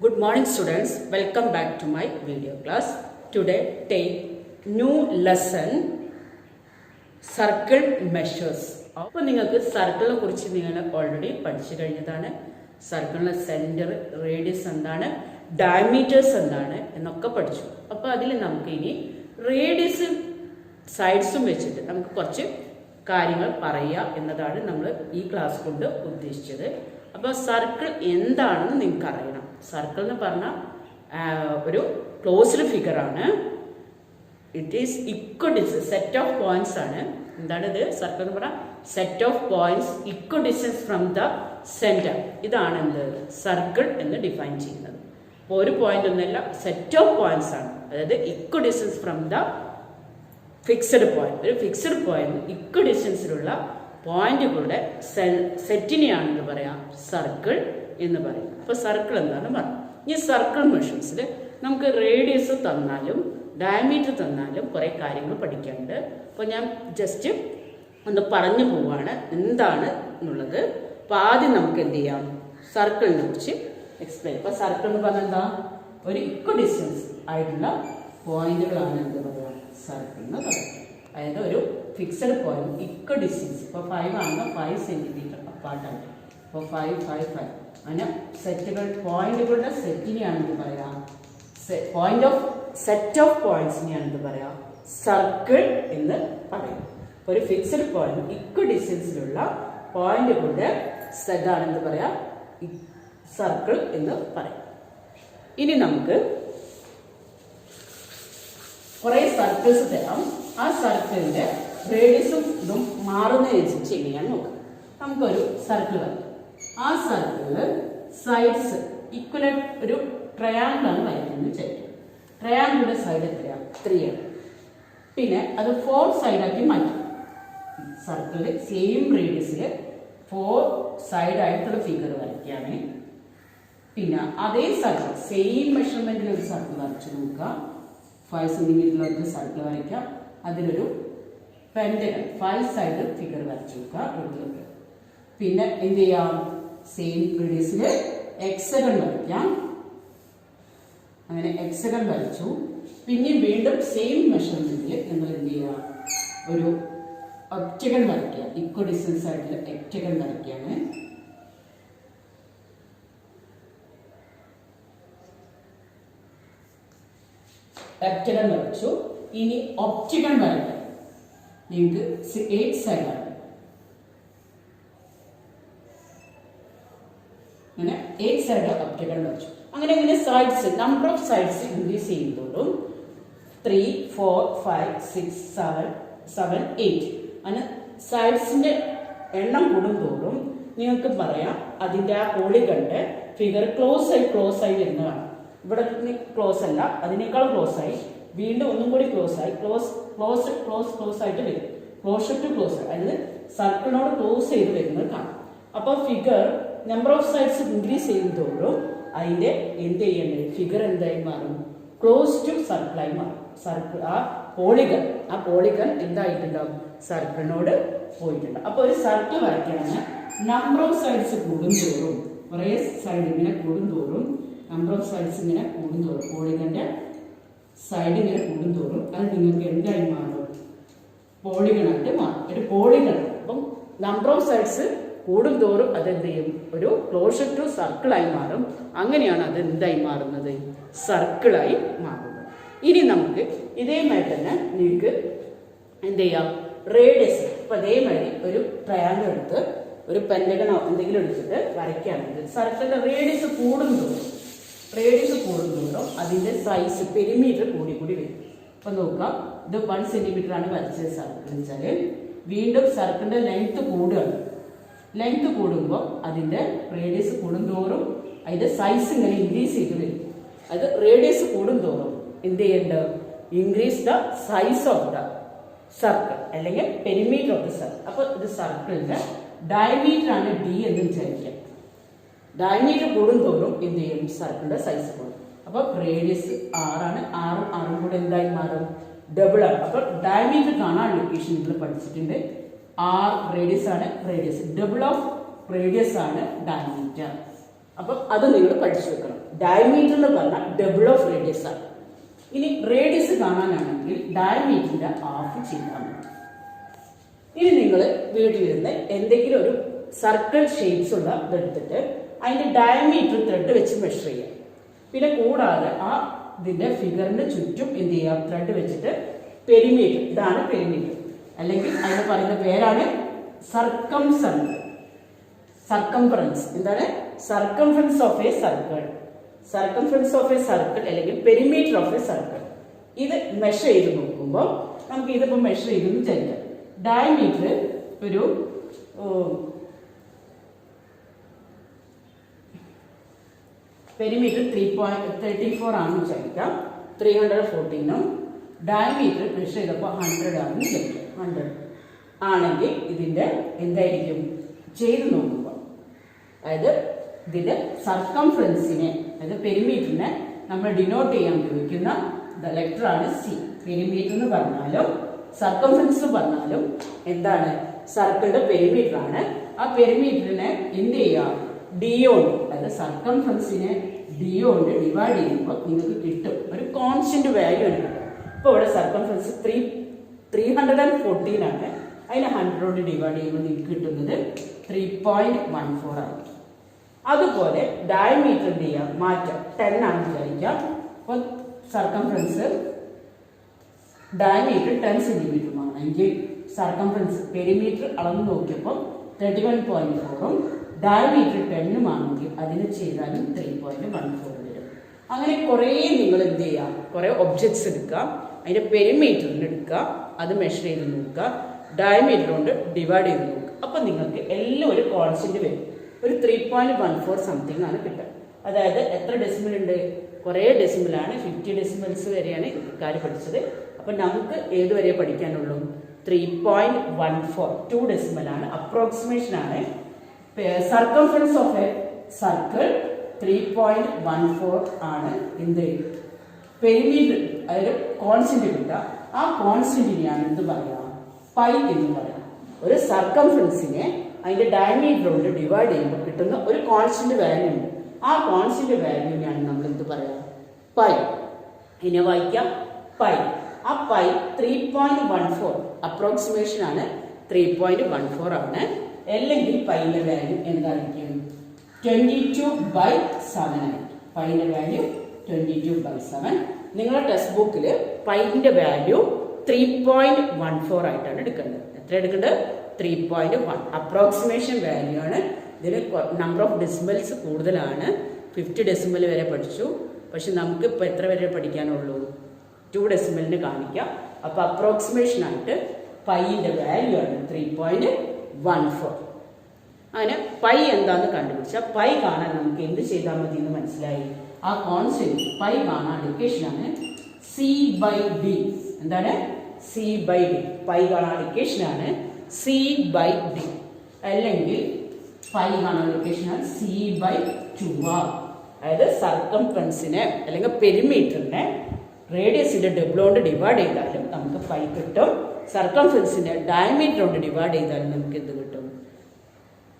Good morning students, welcome back to my video class. Today take new lesson circle measures. അപ്പോൾ നിങ്ങൾക്ക് സർക്കിളിനെ കുറിച്ച് നിങ്ങൾ already പഠിച്ചു കഴിഞ്ഞതാണ്. സർക്കിളിന്റെ സെന്റർ, റേഡിയസ് എന്താണ്, ഡയമീറ്റേഴ്സ് എന്താണ് എന്നൊക്കെ പഠിച്ചു. അപ്പോൾ അതിൽ നമുക്ക് ഇനി റേഡിയസും സൈഡ്സും വെച്ചിട്ട് നമുക്ക് കുറച്ച് കാര്യങ്ങൾ പറയുക എന്നതാണ് നമ്മൾ ഈ ക്ലാസ് കൊണ്ട് ഉദ്ദേശിച്ചത്. അപ്പോൾ സർക്കിൾ എന്താണെന്ന് നിങ്ങൾക്ക് അറിയണം. സർക്കിൾ എന്ന് പറഞ്ഞാൽ ഒരു ക്ലോസ്ഡ് ഫിഗർ ആണ്. It is equidistance, set of points ആണ്. എന്താണ് ഇത്? സർക്കിൾ എന്ന് പറഞ്ഞാൽ set of points equidistance from the centre. ഇതാണ് എന്ത് സർക്കിൾ എന്ന് ഡിഫൈൻ ചെയ്യുന്നത്. അപ്പോൾ ഒരു പോയിന്റ് ഒന്നല്ല, സെറ്റ് ഓഫ് പോയിന്റ്സ് ആണ്. അതായത് ഇക്വഡിസ്റ്റൻസ് ഫ്രം ദ ഫിക്സഡ് പോയിന്റ്. ഒരു ഫിക്സഡ് പോയിന്റ് ഇക്വഡിസ്റ്റൻസിലുള്ള പോയിന്റുകളുടെ സെറ്റിനെയാണ് എന്ന് പറയാം സർക്കിൾ എന്ന് പറയും. അപ്പോൾ സർക്കിൾ എന്താണെന്ന് പറയാം. ഈ സർക്കിൾ മെഷേഴ്സിൽ നമുക്ക് റേഡിയസ് തന്നാലും ഡയമീറ്റർ തന്നാലും കുറേ കാര്യങ്ങൾ പഠിക്കാനുണ്ട്. അപ്പോൾ ഞാൻ ജസ്റ്റ് ഒന്ന് പറഞ്ഞു പോവാണ് എന്താണ് എന്നുള്ളത്. അപ്പോൾ ആദ്യം നമുക്ക് എന്ത് ചെയ്യാം, സർക്കിളിനെ കുറിച്ച് എക്സ്പ്ലെയിൻ. ഇപ്പോൾ സർക്കിൾ എന്ന് പറഞ്ഞാൽ എന്താ? ഒരു ഇക്വഡിസ്റ്റൻസ് ആയിട്ടുള്ള പോയിന്റുകളാണ് എന്ത് പറയുക സർക്കിൾ എന്ന് പറയുന്നത്. അതായത് ഒരു ഫിക്സഡ് പോയിന്റ് ഇക്വഡിസ്റ്റൻസ്. ഇപ്പോൾ 5 ആണെങ്കിൽ 5 സെന്റിമീറ്റർ അപ്പാർട്ടായിട്ട്. ഇപ്പോൾ 5, 5, 5 അങ്ങനെ സെറ്റുകൾ, പോയിന്റുകളുടെ സെറ്റിനെയാണ് എന്ത് പറയാ, പോയിന്റ് ഓഫ് സെറ്റ് ഓഫ് പോയിന്റ്സിനെയാണ് എന്ത് പറയാ സർക്കിൾ എന്ന് പറയും. ഒരു ഫിക്സഡ് പോയിന്റ് ഇക്വഡിസ്റ്റൻസിലുള്ള പോയിന്റുകളുടെ സെറ്റാണ് എന്ത് പറയാ സർക്കിൾ എന്ന് പറയും. ഇനി നമുക്ക് കുറെ സർക്കിൾസ് തരാം. ആ സർക്കിളിന്റെ റേഡിയസും ഇതും മാറുന്നതിനനുസരിച്ച് എങ്ങനെയാണ് നോക്കാം. നമുക്കൊരു സർക്കിൾ വരയ്ക്കാം. ആ സർക്കിളില് സൈഡ്സ് ഈക്വലൻ ഒരു ട്രയാങ്കിൾ ആണ് വരയ്ക്കുന്നത് വിചാരിക്കും. ട്രയാങ്കിളിന്റെ സൈഡ് എത്രയാണ്? 3 ആണ്. പിന്നെ അത് 4 സൈഡാക്കി മാറ്റാം. സർക്കിളിൽ സെയിം റേഡിയസില് 4 സൈഡായിട്ടുള്ള ഫിഗർ വരയ്ക്കുകയാണ്. പിന്നെ അതേ സർക്കിൾ സെയിം മെഷർമെന്റിൽ ഒരു സർക്കിൾ വരച്ചു നോക്കുക. 5 സെന്റിമീറ്ററിലൊരു സർക്കിൾ വരയ്ക്കാം. അതിലൊരു പെന്റഗൺ 5 സൈഡ് ഫിഗർ വരച്ചു നോക്കുക. പിന്നെ എന്ത് ചെയ്യാം, സെയിം റേഡിയസില് എക്സഗൺ വരയ്ക്കാം. അങ്ങനെ എക്സഗൺ വരച്ചു. പിന്നെ വീണ്ടും സെയിം മെഷർമെന്റിൽ നിങ്ങൾ എന്ത് ചെയ്യുക, ഒരു ഒക്ടഗൺ വരയ്ക്കുക. ഇക്വഡിസ്റ്റൻസ് ആയിട്ടുള്ള ഒക്ടഗൺ വരയ്ക്കുകയാണ്. ഒക്ടഗൺ വരച്ചു. ഇനി ഒക്ടഗൺ വരയ്ക്കാം. നിങ്ങൾക്ക് 8 സൈഡാണ്. അങ്ങനെ 8 സൈഡ് ഒക്ടഗൺ വരച്ചു. അങ്ങനെ sides, number of sides increase ചെയ്യുന്നതോടും 3, 4, 5, 6, 7, 8 അങ്ങനെ സൈഡ്സിന്റെ എണ്ണം കൂടുന്തോറും നിങ്ങൾക്ക് പറയാം അതിന്റെ ആ പോളിഗണിന്റെ ഫിഗർ ക്ലോസ് ആയി വരുന്നതാണ്. ഇവിടെ ക്ലോസ് അല്ല, അതിനേക്കാൾ ക്ലോസ് ആയി, വീണ്ടും ഒന്നും കൂടി ക്ലോസ് ആയി, ക്ലോസ് ആയിട്ട് വരും. ക്ലോഷർ ടു ക്ലോസ്, അതായത് സർക്കിളിനോട് ക്ലോസ് ചെയ്ത് വരുന്നത് കാണാം. അപ്പൊ figure number of sides increase ചെയ്യുന്നതോടും അതിന്റെ എന്ത് ചെയ്യേണ്ടത്, ഫിഗർ എന്തായി മാറും, ക്ലോസ് ടു സർക്കിളായി മാറും. സർക്കിൾ ആ പോളിഗൺ എന്തായിട്ടുണ്ടാവും, സർക്കിളിനോട് പോയിട്ടുണ്ട്. അപ്പൊ ഒരു സർക്കിൾ വരയ്ക്കാണ്. നമ്പർ ഓഫ് സൈഡ്സ് കൂടുന്തോറും, കുറേ സൈഡ് ഇങ്ങനെ കൂടുന്തോറും, നമ്പർ ഓഫ് സൈഡ്സ് ഇങ്ങനെ കൂടുന്തോറും, പോളിഗന്റെ സൈഡ് ഇങ്ങനെ കൂടുന്തോറും അത് നിങ്ങൾക്ക് എന്തായി മാറും, പോളിഗണായിട്ട് മാറും. ഒരു പോളിഗൺ. അപ്പം നമ്പർ ഓഫ് സൈഡ്സ് കൂടുന്തോറും അതെന്ത് ചെയ്യും, ഒരു ക്ലോഷർ ടു സർക്കിളായി മാറും. അങ്ങനെയാണ് അത് എന്തായി മാറുന്നത്, സർക്കിളായി മാറുന്നത്. ഇനി നമുക്ക് ഇതേമാതിരി തന്നെ നിങ്ങൾക്ക് എന്ത് ചെയ്യാം, റേഡിയസ്. ഇപ്പം അതേമാതിരി ഒരു ട്രയാങ്കിൾ എടുത്ത് ഒരു പെന്റഗണോ എന്തെങ്കിലും എടുത്തിട്ട് വരയ്ക്കുകയാണെങ്കിൽ സർക്കിളിന്റെ റേഡിയസ് കൂടുന്തോറും അതിന്റെ സൈസ്, പെരിമീറ്റർ കൂടി വരും. അപ്പൊ നോക്കാം, ഇത് 1 സെന്റിമീറ്റർ ആണ് വരച്ചത് സർക്കിൾ എന്ന് വെച്ചാല് വീണ്ടും സർക്കിളിന്റെ ലെങ്ത് കൂടുകയാണ്. ലെങ്ത് കൂടുമ്പോൾ അതിന്റെ റേഡിയസ് കൂടുന്തോറും അതിന്റെ സൈസ് ഇങ്ങനെ ഇൻക്രീസ് ചെയ്ത് വരും. അത് റേഡിയസ് കൂടുന്തോറും എന്ത് ചെയ്യേണ്ടത്, increase the size of the circle അല്ലെങ്കിൽ പെരിമീറ്റർ ഓഫ് ദ സർക്കിൾ. അപ്പൊ ഇത് സർക്കിളിന്റെ ഡയമീറ്റർ ആണ് ഡി എന്ന് വിചാരിക്കാം. ഡയമീറ്റർ കൂടുന്തോറും എന്ത് ചെയ്യും, സർക്കിളിന്റെ സൈസ് കൂടും. അപ്പൊ റേഡിയസ് 6 ആണ്. 6 കൂടെ എന്തായി മാറും, ഡബിൾ ആണ്. അപ്പൊ ഡയമീറ്റർ കാണാൻ ലൊക്കേഷൻ നിങ്ങൾ പഠിച്ചിട്ടുണ്ട്. റേഡിയസ് ആണ്, റേഡിയസ് ഡബിൾ ഓഫ് റേഡിയസ് ആണ് ഡയമീറ്റർ. അപ്പം അത് നിങ്ങൾ പഠിച്ചു വെക്കണം. ഡയമീറ്റർ എന്ന് പറഞ്ഞാൽ ഡബിൾ ഓഫ് റേഡിയസ് ആണ്. ഇനി റേഡിയസ് കാണാനാണെങ്കിൽ ഡയമീറ്ററിന്റെ ഹാഫ് ചെയ്താൽ മതി. ഇനി നിങ്ങൾ വീട്ടിലിരുന്ന് എന്തെങ്കിലും ഒരു സർക്കിൾ ഷേപ്സ് ഉള്ള ഇതെടുത്തിട്ട് അതിന്റെ ഡയമീറ്റർ ത്രെഡ് വെച്ച് മെഷർ ചെയ്യാം. പിന്നെ കൂടാതെ ആ ഇതിന്റെ ഫിഗറിന്റെ ചുറ്റും എന്ത് ചെയ്യാം, ത്രെഡ് വെച്ചിട്ട് പെരിമീറ്റർ, ഇതാണ് പെരിമീറ്റർ, അല്ലെങ്കിൽ അതിന് പറയുന്ന പേരാണ് സർക്കംഫറൻസ്. എന്താണ് circumference of A circle, circumference of A circle അല്ലെങ്കിൽ പെരിമീറ്റർ ഓഫ് എ സർക്കിൾ. ഇത് മെഷർ ചെയ്ത് നോക്കുമ്പോൾ നമുക്ക് ഇതിപ്പോൾ മെഷർ ചെയ്തെന്ന് വിചാരിക്കാം. ഡയമീറ്റർ ഒരു പെരിമീറ്റർ 3.34 ആണെന്ന് വിചാരിക്കാം. 314 ഡയമീറ്റർ മെഷർ ചെയ്തപ്പോൾ 100 ആണെന്ന് വിചാരിക്കാം. 100 ആണെങ്കിൽ ഇതിന്റെ എന്തായിരിക്കും ചെയ്ത് നോക്കുമ്പോൾ, അതായത് ഇതിന്റെ സർക്കംഫറൻസിനെ, അതായത് പെരിമീറ്ററിനെ നമ്മൾ ഡിനോട്ട് ചെയ്യാൻ ഉപയോഗിക്കുന്ന ലെറ്ററാണ് സി. പെരിമീറ്റർ എന്ന് പറഞ്ഞാലും സർക്കംഫറൻസ് പറഞ്ഞാലും എന്താണ്, സർക്കിളിന്റെ പെരിമീറ്റർ ആണ്. ആ പെരിമീറ്ററിനെ എന്ത് ചെയ്യാം, ഡി കൊണ്ട്, അതായത് സർക്കംഫറൻസിനെ ഡി കൊണ്ട് ഡിവൈഡ് ചെയ്യുമ്പോൾ നിങ്ങൾക്ക് കിട്ടും ഒരു കോൺസ്റ്റന്റ് വാല്യൂ കിട്ടും. ഇപ്പോൾ ഇവിടെ സർക്കംഫറൻസ് 314 ആണ്. അതിനെ 100 കൊണ്ട് ഡിവൈഡ് ചെയ്യുമ്പോൾ നിങ്ങൾക്ക് കിട്ടുന്നത് 3.14 ആണ്. അതുപോലെ ഡയമീറ്റർ എന്ത് ചെയ്യാം, മാറ്റാം. 10 ആണെന്ന് വിചാരിക്കാം. അപ്പോൾ സർക്കംഫറൻസ് ഡയമീറ്റർ 10 സെന്റിമീറ്റർ ആണെങ്കിൽ സർക്കംഫറൻസ് പെരിമീറ്റർ അളന്ന് നോക്കിയപ്പോൾ 31.4 ഡയമീറ്റർ 10 ആണെങ്കിൽ അതിന് ചെയ്താലും 3.14 വരും. അങ്ങനെ കുറേ നിങ്ങൾ എന്ത് ചെയ്യാം, കുറേ ഒബ്ജക്ട്സ് എടുക്കുക, അതിന്റെ പെരിമീറ്ററിന് എടുക്കുക, അത് മെഷർ ചെയ്ത് നോക്കുക, ഡയമീറ്റർ കൊണ്ട് ഡിവൈഡ് ചെയ്ത് നോക്കുക. അപ്പം നിങ്ങൾക്ക് എല്ലാം ഒരു കോൺസ്റ്റന്റ് വരും. ഒരു 3.14 സംതിങ് ആണ് കിട്ടുക. അതായത് എത്ര ഡെസിമൽ ഉണ്ട്, കുറേ ഡെസിമലാണ്, 50 ഡെസിമൽസ് വരെയാണ് കാര്യം പഠിച്ചത്. അപ്പം നമുക്ക് ഏതുവരെ പഠിക്കാനുള്ളൂ, 3.14, 2 ഡെസിമലാണ്, അപ്രോക്സിമേഷൻ ആണ്. സർക്കംഫറൻസ് ഓഫ് എ സർക്കിൾ 3.14 ആണ്. എന്ത് പെരിമീറ്റർ, അതായത് കോൺസ്റ്റന്റ് കിട്ടുക. ആ കോൺസ്റ്റന്റിനെയാണ് എന്ത് പറയാ, പൈ എന്ന് പറയാം. ഒരു സർക്കംഫറൻസിനെ അതിന്റെ ഡയമീറ്റർ കൊണ്ട് ഡിവൈഡ് ചെയ്യുമ്പോൾ കിട്ടുന്ന ഒരു കോൺസ്റ്റന്റ് വാല്യൂ ഉണ്ട്. ആ കോൺസ്റ്റന്റ് വാല്യൂവിനെയാണ് നമ്മൾ എന്ത് പറയാ, പൈ. ഇതിനെ വായിക്കാം പൈ. ആ പൈ 3.14 അപ്രോക്സിമേഷൻ ആണ്, 3.14 ആണ്. അല്ലെങ്കിൽ പൈന്റെ വാല്യൂ എന്തായിരിക്കും, 22/7 ആയിരിക്കും. പൈന്റെ വാല്യൂ 22/7. നിങ്ങളുടെ ടെക്സ്റ്റ് ബുക്കിൽ പൈന്റെ വാല്യൂ 3.14 ആയിട്ടാണ് എടുക്കേണ്ടത്. എത്ര എടുക്കേണ്ടത്, 3.1. അപ്രോക്സിമേഷൻ വാല്യൂ ആണ്. ഇതിന് നമ്പർ ഓഫ് ഡെസിമൽസ് കൂടുതലാണ്. 50 ഡെസിമൽ വരെ പഠിച്ചു. പക്ഷെ നമുക്ക് ഇപ്പോൾ എത്ര വരെ പഠിക്കാനുള്ളൂ, 2 ഡെസിമലിന് കാണിക്കാം. അപ്പോൾ അപ്രോക്സിമേഷൻ ആയിട്ട് പൈന്റെ വാല്യൂ ആണ് 3.14. അങ്ങനെ പൈ എന്താന്ന് കണ്ടുപിടിച്ചാൽ പൈ കാണാൻ നമുക്ക് എന്ത് ചെയ്താൽ മതി എന്ന് മനസ്സിലായി. ആ കോൺസ്റ്റന്റ് പൈ കാണാൻ ഇക്വേഷനാണ് C/D. എന്താണ് C/D? പൈ കാണാൻ ഇക്വേഷനാണ് C/D. അല്ലെങ്കിൽ പൈ കാണാൻ ഇക്വേഷനാണ് C/2R. അതായത് സർക്കംഫറൻസിനെ അല്ലെങ്കിൽ പെരിമീറ്ററിനെ റേഡിയസിന്റെ ഡബിൾ കൊണ്ട് ഡിവൈഡ് ചെയ്താലും നമുക്ക് പൈ കിട്ടും. സർക്കംഫറൻസിന്റെ ഡയമീറ്റർ കൊണ്ട് ഡിവൈഡ് ചെയ്താലും നമുക്ക് എന്ത് കിട്ടും,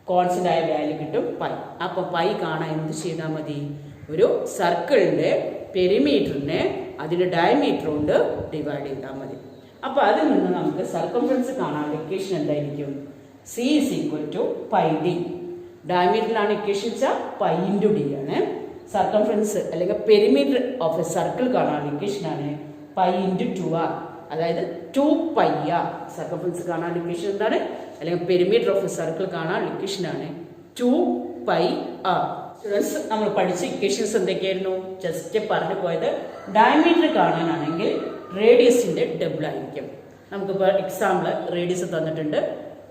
കോൺസ്റ്റന്റ് ആയ വാല്യൂ കിട്ടും, പൈ. അപ്പൊ പൈ കാണാൻ എന്ത് ചെയ്താൽ മതി, ഒരു സർക്കിളിന്റെ പെരിമീറ്ററിനെ അതിന്റെ ഡയമീറ്റർ കൊണ്ട് ഡിവൈഡ് ചെയ്താൽ മതി. അപ്പൊ അതിൽ നിന്ന് നമുക്ക് സർക്കംഫറൻസ് കാണാനുള്ള ഇക്വേഷൻ എന്തായിരിക്കും, C = πD. ഡയമീറ്ററിലാണ് ഇക്വേഷൻ വെച്ചാൽ π × D ആണ്. സർക്കംഫറൻസ് അല്ലെങ്കിൽ പെരിമീറ്റർ ഓഫ് എ സർക്കിൾ കാണാനുള്ള ഇക്വേഷനാണ് π × 2R. അതായത് 2πR. സർക്കംഫറൻസ് കാണാനുള്ള ഇക്വേഷൻ എന്താണ്, അല്ലെങ്കിൽ പെരിമീറ്റർ ഓഫ് എ സർക്കിൾ കാണാനുള്ള ഇക്വേഷനാണ് 2πR. സ്റ്റുഡൻസ്, നമ്മൾ പഠിച്ച ഇക്വേഷൻസ് എന്തൊക്കെയായിരുന്നു, ജസ്റ്റ് പറഞ്ഞു പോയത്. ഡയമീറ്റർ കാണാനാണെങ്കിൽ റേഡിയസിന്റെ ഡബിൾ ആയിരിക്കും. നമുക്കിപ്പോൾ എക്സാമ്പിൾ റേഡിയസ് തന്നിട്ടുണ്ട്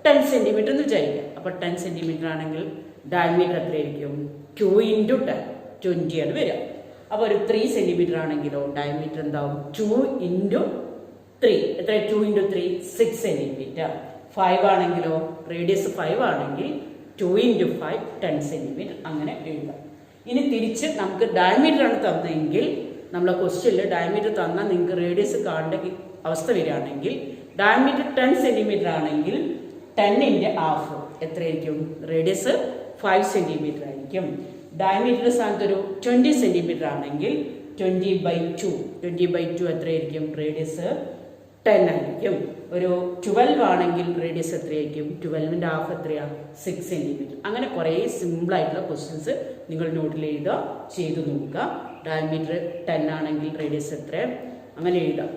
10 സെന്റിമീറ്റർ എന്ന് വിചാരിക്കാം. അപ്പോൾ 10 സെന്റിമീറ്റർ ആണെങ്കിൽ ഡയമീറ്റർ എത്രയായിരിക്കും, 2 × 10, 20 ആണ് വരിക. അപ്പോൾ ഒരു 3 സെന്റിമീറ്റർ ആണെങ്കിലോ ഡയമീറ്റർ എന്താവും, 2 × 3. എത്ര, 2 × 3 6 സെന്റിമീറ്റർ. 5 ആണെങ്കിലോ, റേഡിയസ് 5 ആണെങ്കിൽ 2 × 5 10 സെന്റിമീറ്റർ. അങ്ങനെ എഴുതാം. ഇനി തിരിച്ച് നമുക്ക് ഡയമീറ്റർ ആണ് തന്നെങ്കിൽ, നമ്മളെ ക്വസ്റ്റ്യനിൽ ഡയമീറ്റർ തന്നാൽ നിങ്ങൾക്ക് റേഡിയസ് കാണേണ്ട അവസ്ഥ വരികയാണെങ്കിൽ ഡയമീറ്റർ 10 സെന്റിമീറ്റർ ആണെങ്കിൽ 10 × ½ എത്രയായിരിക്കും, റേഡിയസ് 5 സെന്റിമീറ്റർ ആയിരിക്കും. ഡയമീറ്ററിന്റെ സ്ഥാനത്ത് ഒരു 20 സെന്റിമീറ്റർ ആണെങ്കിൽ 20/2 എത്രയായിരിക്കും? റേഡിയസ് 10 ആയിരിക്കും. ഒരു 12 ആണെങ്കിൽ റേഡിയസ് എത്രയായിരിക്കും? 12ന്റെ ഹാഫ് എത്രയാണ്? 6 സെന്റിമീറ്റർ. അങ്ങനെ കുറേ സിമ്പിൾ ആയിട്ടുള്ള ക്വസ്റ്റ്യൻസ് നിങ്ങൾ നോട്ടിൽ എഴുതുക, ചെയ്തു നോക്കുക. ഡയമീറ്റർ 10 ആണെങ്കിൽ റേഡിയസ് എത്ര? അങ്ങനെ എഴുതാം.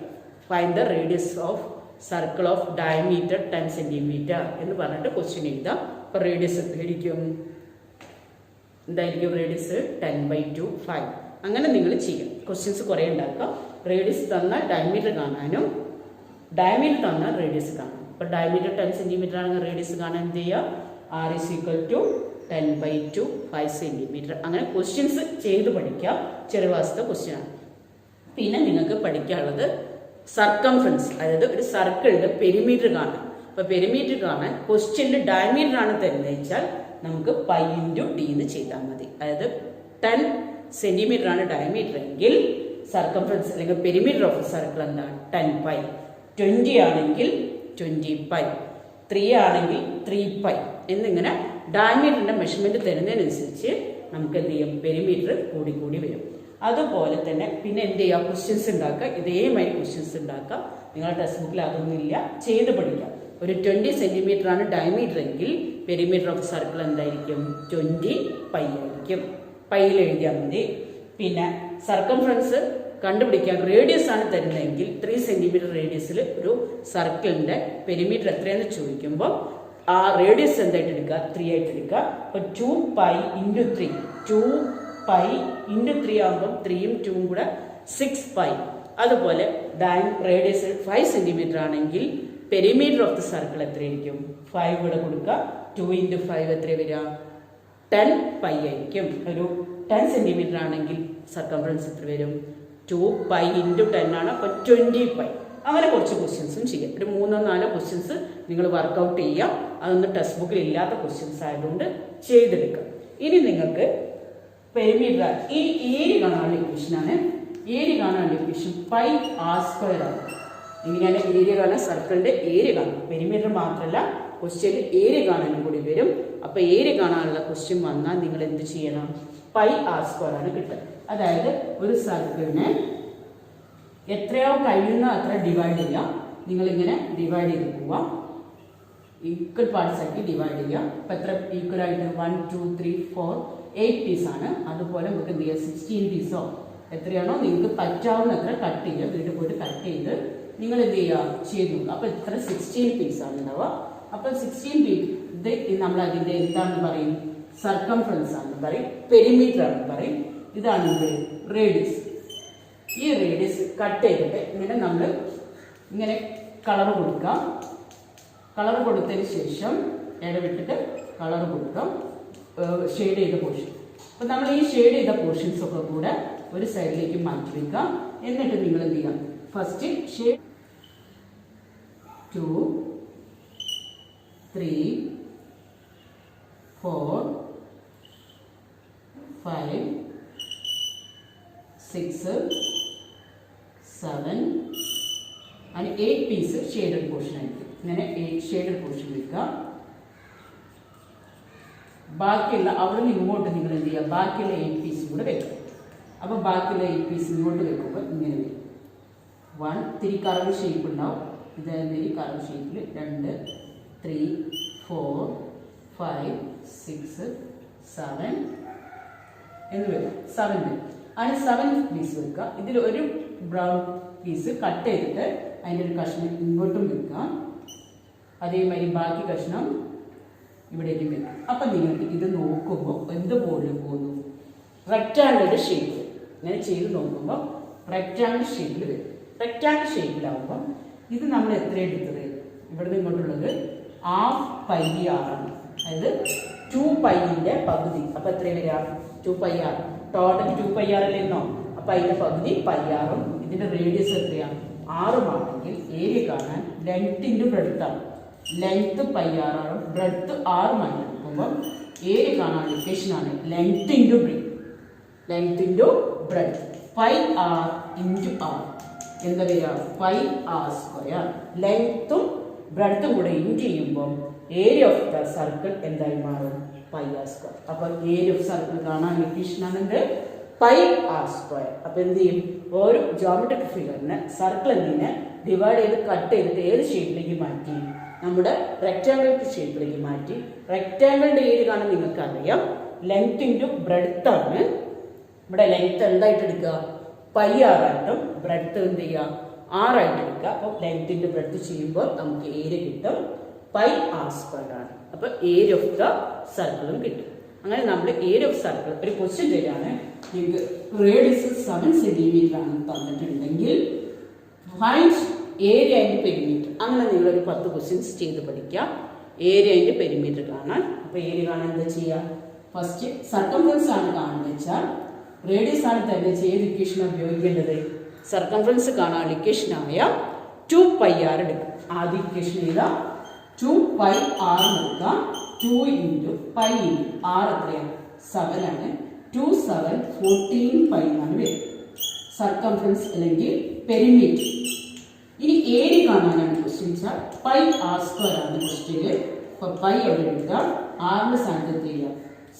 Find the radius of circle of diameter 10 centimetre എന്ന് പറഞ്ഞിട്ട് ക്വസ്റ്റ്യൻ എഴുതാം. അപ്പോൾ റേഡിയസ് എത്രയായിരിക്കും? എന്തായിരിക്കും റേഡിയസ്? 10/2 5. അങ്ങനെ നിങ്ങൾ ചെയ്യാം. ക്വസ്റ്റ്യൻസ് കുറേ ഉണ്ടാക്കാം. റേഡിയസ് തന്നാൽ ഡയമീറ്റർ കാണാനും ഡയമീറ്റർ തന്നാൽ റേഡിയസ് കാണാം. അപ്പോൾ ഡയമീറ്റർ 10 സെന്റിമീറ്റർ ആണെങ്കിൽ റേഡിയസ് കാണാൻ എന്ത് ചെയ്യുക? R = 10/2 5 centimetre. അങ്ങനെ ക്വസ്റ്റ്യൻസ് ചെയ്ത് പഠിക്കാം. ചെറിയ ക്ലാസ്സിലെ ക്വസ്റ്റ്യൻ ആണ്. പിന്നെ നിങ്ങൾക്ക് പഠിക്കാനുള്ളത് സർക്കംഫറൻസ്, അതായത് ഒരു സർക്കിളിന്റെ പെരിമീറ്റർ കാണാൻ. അപ്പോൾ പെരിമീറ്റർ കാണാൻ ക്വസ്റ്റ്യനിൽ ഡയമീറ്റർ ആണ് തരുന്നത് വെച്ചാൽ നമുക്ക് π × d എന്ന് ചെയ്താൽ മതി. അതായത് 10 സെന്റിമീറ്റർ ആണ് ഡയമീറ്റർ എങ്കിൽ സർക്കംഫറൻസ് അല്ലെങ്കിൽ പെരിമീറ്റർ ഓഫ് സർക്കിൾ എന്താണ്? 10π. 20 ആണെങ്കിൽ 20π, 3 ആണെങ്കിൽ 3π എന്നിങ്ങനെ ഡയമീറ്ററിന്റെ മെഷർമെന്റ് തരുന്നതിനനുസരിച്ച് നമുക്ക് എന്ത് ചെയ്യും? പെരിമീറ്റർ കൂടി വരും. അതുപോലെ തന്നെ പിന്നെ എന്ത് ചെയ്യുക? ക്വസ്റ്റ്യൻസ് ഉണ്ടാക്കുക. ഇതേമാതിരി ക്വസ്റ്റ്യൻസ് ഉണ്ടാക്കുക. നിങ്ങളുടെ ടെക്സ്റ്റ് ബുക്കിൽ അതൊന്നുമില്ല, ചെയ്ത് പഠിക്കാം. ഒരു 20 സെന്റിമീറ്റർ ആണ് ഡയമീറ്റർ എങ്കിൽ പെരിമീറ്റർ ഓഫ് സർക്കിൾ എന്തായിരിക്കും? 20π ആയിരിക്കും. പൈയിൽ എഴുതിയാൽ മതി. പിന്നെ സർക്കംഫറൻസ് കണ്ടുപിടിക്കാൻ റേഡിയസ് ആണ് തരുന്നതെങ്കിൽ 3 സെന്റിമീറ്റർ റേഡിയസിൽ ഒരു സർക്കിളിന്റെ പെരിമീറ്റർ എത്രയെന്ന് ചോദിക്കുമ്പോൾ ആ റേഡിയസ് എന്തായിട്ട് എടുക്കുക? 3 ആയിട്ട് എടുക്കുക. അപ്പോൾ 2π × 3, 2π × 3 ആകുമ്പോൾ 3യും 2യും കൂടെ 6π. അതുപോലെ റേഡിയസ് 5 സെന്റിമീറ്റർ ആണെങ്കിൽ പെരിമീറ്റർ ഓഫ് ദ സർക്കിൾ എത്രയായിരിക്കും? 5 കൂടെ കൊടുക്കുക. 2 × 5 എത്ര വരിക? 10π ആയിരിക്കും. ഒരു 10 സെന്റിമീറ്റർ ആണെങ്കിൽ സർക്കംഫറൻസ് എത്ര വരും? 2π × 10 ആണ്. അപ്പോൾ 20π. അങ്ങനെ കുറച്ച് ക്വസ്റ്റ്യൻസും ചെയ്യാം. ഒരു 3-4 ക്വസ്റ്റ്യൻസ് നിങ്ങൾ വർക്കൗട്ട് ചെയ്യാം. അതൊന്നും ടെക്സ്റ്റ് ബുക്കിൽ ഇല്ലാത്ത ക്വസ്റ്റ്യൻസ് ആയതുകൊണ്ട് ചെയ്തെടുക്കാം. ഇനി നിങ്ങൾക്ക് പെരിമീറ്റർ ഈ ഏരിയ കാണാനുള്ള ഇക്വേഷനാണ്. ഏരിയ കാണാനുള്ള ഇക്വേഷൻ πr² ആണ്. ഇങ്ങനെയാണ് ഏരിയ കാണാൻ, സർക്കിളിന്റെ ഏരിയ കാണാം. പെരിമീറ്റർ മാത്രമല്ല ക്വസ്റ്റ്യനിൽ ഏരിയ കാണാനും കൂടി വരും. അപ്പോൾ ഏരിയ കാണാനുള്ള ക്വസ്റ്റ്യൻ വന്നാൽ നിങ്ങൾ എന്ത് ചെയ്യണം? πr² ആണ് കിട്ടുക. അതായത് ഒരു സർക്കിളിനെ എത്രയോ കഴിയുന്ന അത്ര ഡിവൈഡ് ചെയ്യാം. നിങ്ങളിങ്ങനെ ഡിവൈഡ് ചെയ്ത് പോവാം. ഈക്വൽ പാർട്സ് ആക്കി ഡിവൈഡ് ചെയ്യാം. അപ്പം എത്ര ഈക്വൽ ആയിട്ട്? 1 2 3 4 8 പീസാണ്. അതുപോലെ നമുക്ക് എന്ത് ചെയ്യാം? 16 പീസോ എത്രയാണോ നിങ്ങൾക്ക് പറ്റാവുന്ന അത്ര കട്ട് ചെയ്യുക. വീട്ടിൽ പോയിട്ട് കട്ട് ചെയ്ത് നിങ്ങൾ എന്ത് ചെയ്യുക? ചെയ്തു. അപ്പോൾ ഇത്ര 16 പീസാണ് ഉണ്ടാവുക. അപ്പം 16 പീസ് ഇത് നമ്മൾ അതിൻ്റെ എന്താണെന്ന് പറയും? സർക്കംഫറൻസ് ആണെന്ന് പറയും, പെരിമീറ്റർ ആണെന്ന് പറയും. ഇതാണ് ഇത് റേഡിയസ്. ഈ റേഡിയസ് കട്ട് ചെയ്തിട്ട് ഇങ്ങനെ നമ്മൾ ഇങ്ങനെ കളർ കൊടുക്കാം. കളർ കൊടുത്തതിന് ശേഷം ഇടവിട്ടിട്ട് കളർ കൊടുക്കാം. ഷെയ്ഡ് ചെയ്ത പോർഷൻ. അപ്പം നമ്മൾ ഈ ഷെയ്ഡ് ചെയ്ത പോർഷൻസ് ഒക്കെ കൂടെ ഒരു സൈഡിലേക്ക് മാറ്റി വെക്കാം. എന്നിട്ട് നിങ്ങൾ എന്ത് ചെയ്യാം? First shade 2 3 4 5 6 7 and 8 piece shaded portion ആയിരിക്കും. ഇങ്ങനെ 8 ഷെയ്ഡഡ് പോർഷൻ വെക്കുക. ബാക്കിയുള്ള അവിടെ നിന്ന് ഇങ്ങോട്ട് നിങ്ങൾ എന്ത് ചെയ്യുക? ബാക്കിയുള്ള 8 പീസും കൂടെ വെക്കുക. അപ്പോൾ ബാക്കിയുള്ള 8 പീസ് ഇങ്ങോട്ട് വെക്കുമ്പോൾ ഇങ്ങനെ വരും. 1 3 കറവ് ഷേപ്പ് ഉണ്ടാവും. ഇതേമാതിരി കറവ് ഷേപ്പിൽ 2 3 4 5 6 7 എന്ന് വരും. 7 അതിന് 7 പീസ് വെക്കുക. ഇതിൽ ഒരു ബ്രൗൺ പീസ് കട്ട് ചെയ്തിട്ട് അതിൻ്റെ ഒരു കഷ്ണം ഇങ്ങോട്ടും വെക്കുക. അതേമാതിരി ബാക്കി കഷ്ണം ഇവിടേക്കും വെക്കുക. അപ്പം നിങ്ങൾക്ക് ഇത് നോക്കുമ്പോൾ എന്തുപോലെ പോകുന്നു? Rectangle shape. ഇങ്ങനെ ചെയ്ത് നോക്കുമ്പോൾ റെക്റ്റാങ്കിൾ ഷേപ്പിൽ വരും. റെക്റ്റാങ്കിൾ ഷേപ്പിലാവുമ്പോൾ ഇത് നമ്മൾ എത്ര എടുത്തത്? ഇവിടുന്ന് ഇങ്ങോട്ടുള്ളത് ½ πr ആണ്. അതായത് 2π പകുതി. അപ്പം എത്ര വരിക? 2πr. Total 2πr അല്ലെന്നോ? അപ്പം അതിൻ്റെ പകുതി πr-ഉം ഇതിൻ്റെ റേഡിയസ് എത്രയാണ്? 6 ആണെങ്കിൽ ഏരിയ കാണാൻ ലെങ്ത് ഇൻറ്റു ബ്രെഡ്ത്ത് ആണ്. ലെങ്ത് πr ആണ്, ബ്രെഡ്ത്ത് 6 ആയി എടുക്കുമ്പോൾ ഏരിയ കാണാൻ ഇക്വേഷനാണ് length into breadth. Length into breadth. πr × r എന്താ വരിക? πr². ലെങ്ത്തും ബ്രെഡ്ത്തും കൂടെ ഇൻറ്റു ചെയ്യുമ്പോൾ ഏരിയ ഓഫ് ദ സർക്കിൾ എന്തായി മാറും? Pi r square. അപ്പൊ ഏരിയ ഓഫ് സർക്കിൾ കാണാൻ ഇക്വേഷൻ ആണെന്ത് പൈ ആർ സ്ക്വയർ. അപ്പൊ എന്ത് ചെയ്യും, ഒരു ജോമെട്രിക് ഫിഗറിനെ സർക്കിൾ എന്തിനെ ഡിവൈഡ് ചെയ്ത് കട്ട് ചെയ്തിട്ട് ഏത് ഷേപ്പിലേക്ക് മാറ്റി, നമ്മുടെ റെക്ടാംഗിൾ ഷേപ്പിലേക്ക് മാറ്റി. റെക്ടാംഗിളിന്റെ ഏരിയ കാണാൻ നിങ്ങൾക്ക് അറിയാം, ലെങ്ത് ഇൻറ്റു ബ്രെഡ്ത്ത് ആണ്. ഇവിടെ ലെങ്ത് എന്തായിട്ട് എടുക്കുക, പൈ ആറായിട്ടും ബ്രെഡ്ത്ത് എന്ത് ചെയ്യുക, ആറായിട്ട് എടുക്കുക. അപ്പോൾ ലെങ്ത് ഇൻറ്റു ബ്രെഡ്ത്ത് ചെയ്യുമ്പോൾ നമുക്ക് ഏരിയ കിട്ടും പൈ ആർ സ്ക്വയർ ആണ്. അപ്പൊ ഏരിയ ഓഫ് ദ സർക്കിളും കിട്ടും. അങ്ങനെ നമ്മൾ ഏരിയ ഓഫ് സർക്കിൾ ഒരു ക്വസ്റ്റ്യൻ തരാണ്, നിങ്ങൾക്ക് റേഡിയസ് 7 സെന്റിമീറ്റർ ആണ് തന്നിട്ടുണ്ടെങ്കിൽ ഫൈൻഡ് ഏരിയ ആൻഡ് പെരിമീറ്റർ. അങ്ങനെ നിങ്ങളൊരു 10 ക്വസ്റ്റ്യൻസ് ചെയ്ത് പഠിക്കാം. ഏരിയ ആൻഡ് പെരിമീറ്റർ കാണാൻ. അപ്പൊ ഏരിയ കാണാൻ എന്താ ചെയ്യുക, ഫസ്റ്റ് സർക്കംഫറൻസ് ആണ് കാണുന്നത് വെച്ചാൽ റേഡിയസ് ആണ് തന്നെ ചെയ്ത് ഇക്വേഷൻ ഉപയോഗിക്കേണ്ടത്. സർക്കംഫറൻസ് കാണാൻ ഇക്വേഷനായ 2 പൈ ആർ എടുക്കും. ആദ്യ ഇക്വേഷൻ ചെയ്താൽ 2 പൈ ആർ എടുക്കാം. 2 ഇൻറ്റു പൈ ഇൻറ്റു ആർ എത്രയാണ് 7 ആണ്. 2 7 14 പൈ ആണ് വരും സർക്കംഫറൻസ് അല്ലെങ്കിൽ പെരിമീറ്റർ. ഇനി ഏരിയ കാണാനാണ് ക്വസ്റ്റ്യൻ വെച്ചാൽ പൈ ആർ സ്ക്വയർ ആണ് ക്വസ്റ്റ്യന്. അപ്പൊ പൈ അവിടെ എടുക്കുക, ആറിന്റെ സ്ഥാനത്ത് ചെയ്യുക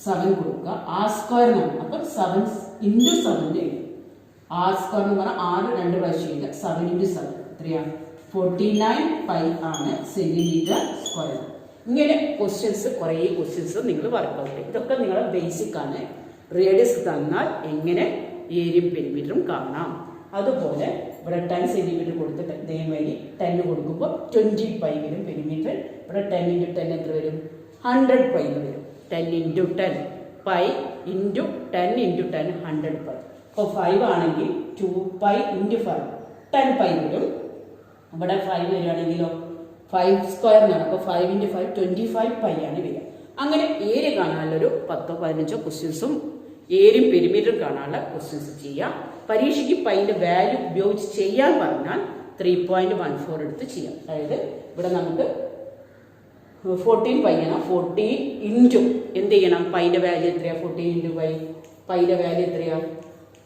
7 കൊടുക്കുക, ആർ സ്ക്വയർ ആണ്. അപ്പൊ 7 ഇൻറ്റു 7 ആർ സ്ക്വയർ എന്ന് പറഞ്ഞാൽ 6 2 പ്രാവശ്യം ചെയ്യുക, 7 ഇൻറ്റു 7 എത്രയാണ് 49 പൈ ആണ് സെന്റിമീറ്റർ സ്ക്വയർ. ഇങ്ങനെ ക്വസ്റ്റ്യൻസ് കുറേ ക്വസ്റ്റ്യൻസ് നിങ്ങൾ വർക്കൗട്ട് ചെയ്യും. ഇതൊക്കെ നിങ്ങളുടെ ബേസിക് ആണ്. റേഡിയസ് തന്നാൽ എങ്ങനെ ഏരിയയും പെരിമീറ്ററും കാണാം. അതുപോലെ ഇവിടെ 10 സെന്റിമീറ്റർ കൊടുത്തിട്ട് ഇതേമാതിരി 10 കൊടുക്കുമ്പോൾ 20 പൈ വരും പെരിമീറ്റർ. ഇവിടെ 10 ഇൻറ്റു 10 എത്ര വരും 100 പൈ വരും. 10 into 10 pi into 10 into 10 100 pi. അപ്പോൾ 5 ആണെങ്കിൽ 2 പൈ ഇൻറ്റു 5 10 പൈ വരും. ഇവിടെ 5 വരികയാണെങ്കിലോ 5 സ്ക്വയറിനാണ്. അപ്പോൾ 5 ഇൻറ്റു 5 25 പൈ ആണ് വരിക. അങ്ങനെ ഏരിയ കാണാനുള്ളൊരു 10 15 ക്വസ്റ്റ്യൻസും ഏരിയയും പെരിമീറ്ററും കാണാനുള്ള ക്വസ്റ്റ്യൻസ് ചെയ്യാം. പരീക്ഷയ്ക്ക് പൈൻ്റെ വാല്യൂ ഉപയോഗിച്ച് ചെയ്യാൻ പറഞ്ഞാൽ 3.14 എടുത്ത് ചെയ്യാം. അതായത് ഇവിടെ നമുക്ക് 14 പൈ ആണ്. 14 ഇൻറ്റു എന്ത് ചെയ്യണം, പൈൻ്റെ വാല്യൂ എത്രയാണ് 14 ഇൻറ്റു പൈ, പൈൻ്റെ വാല്യൂ എത്രയാണ്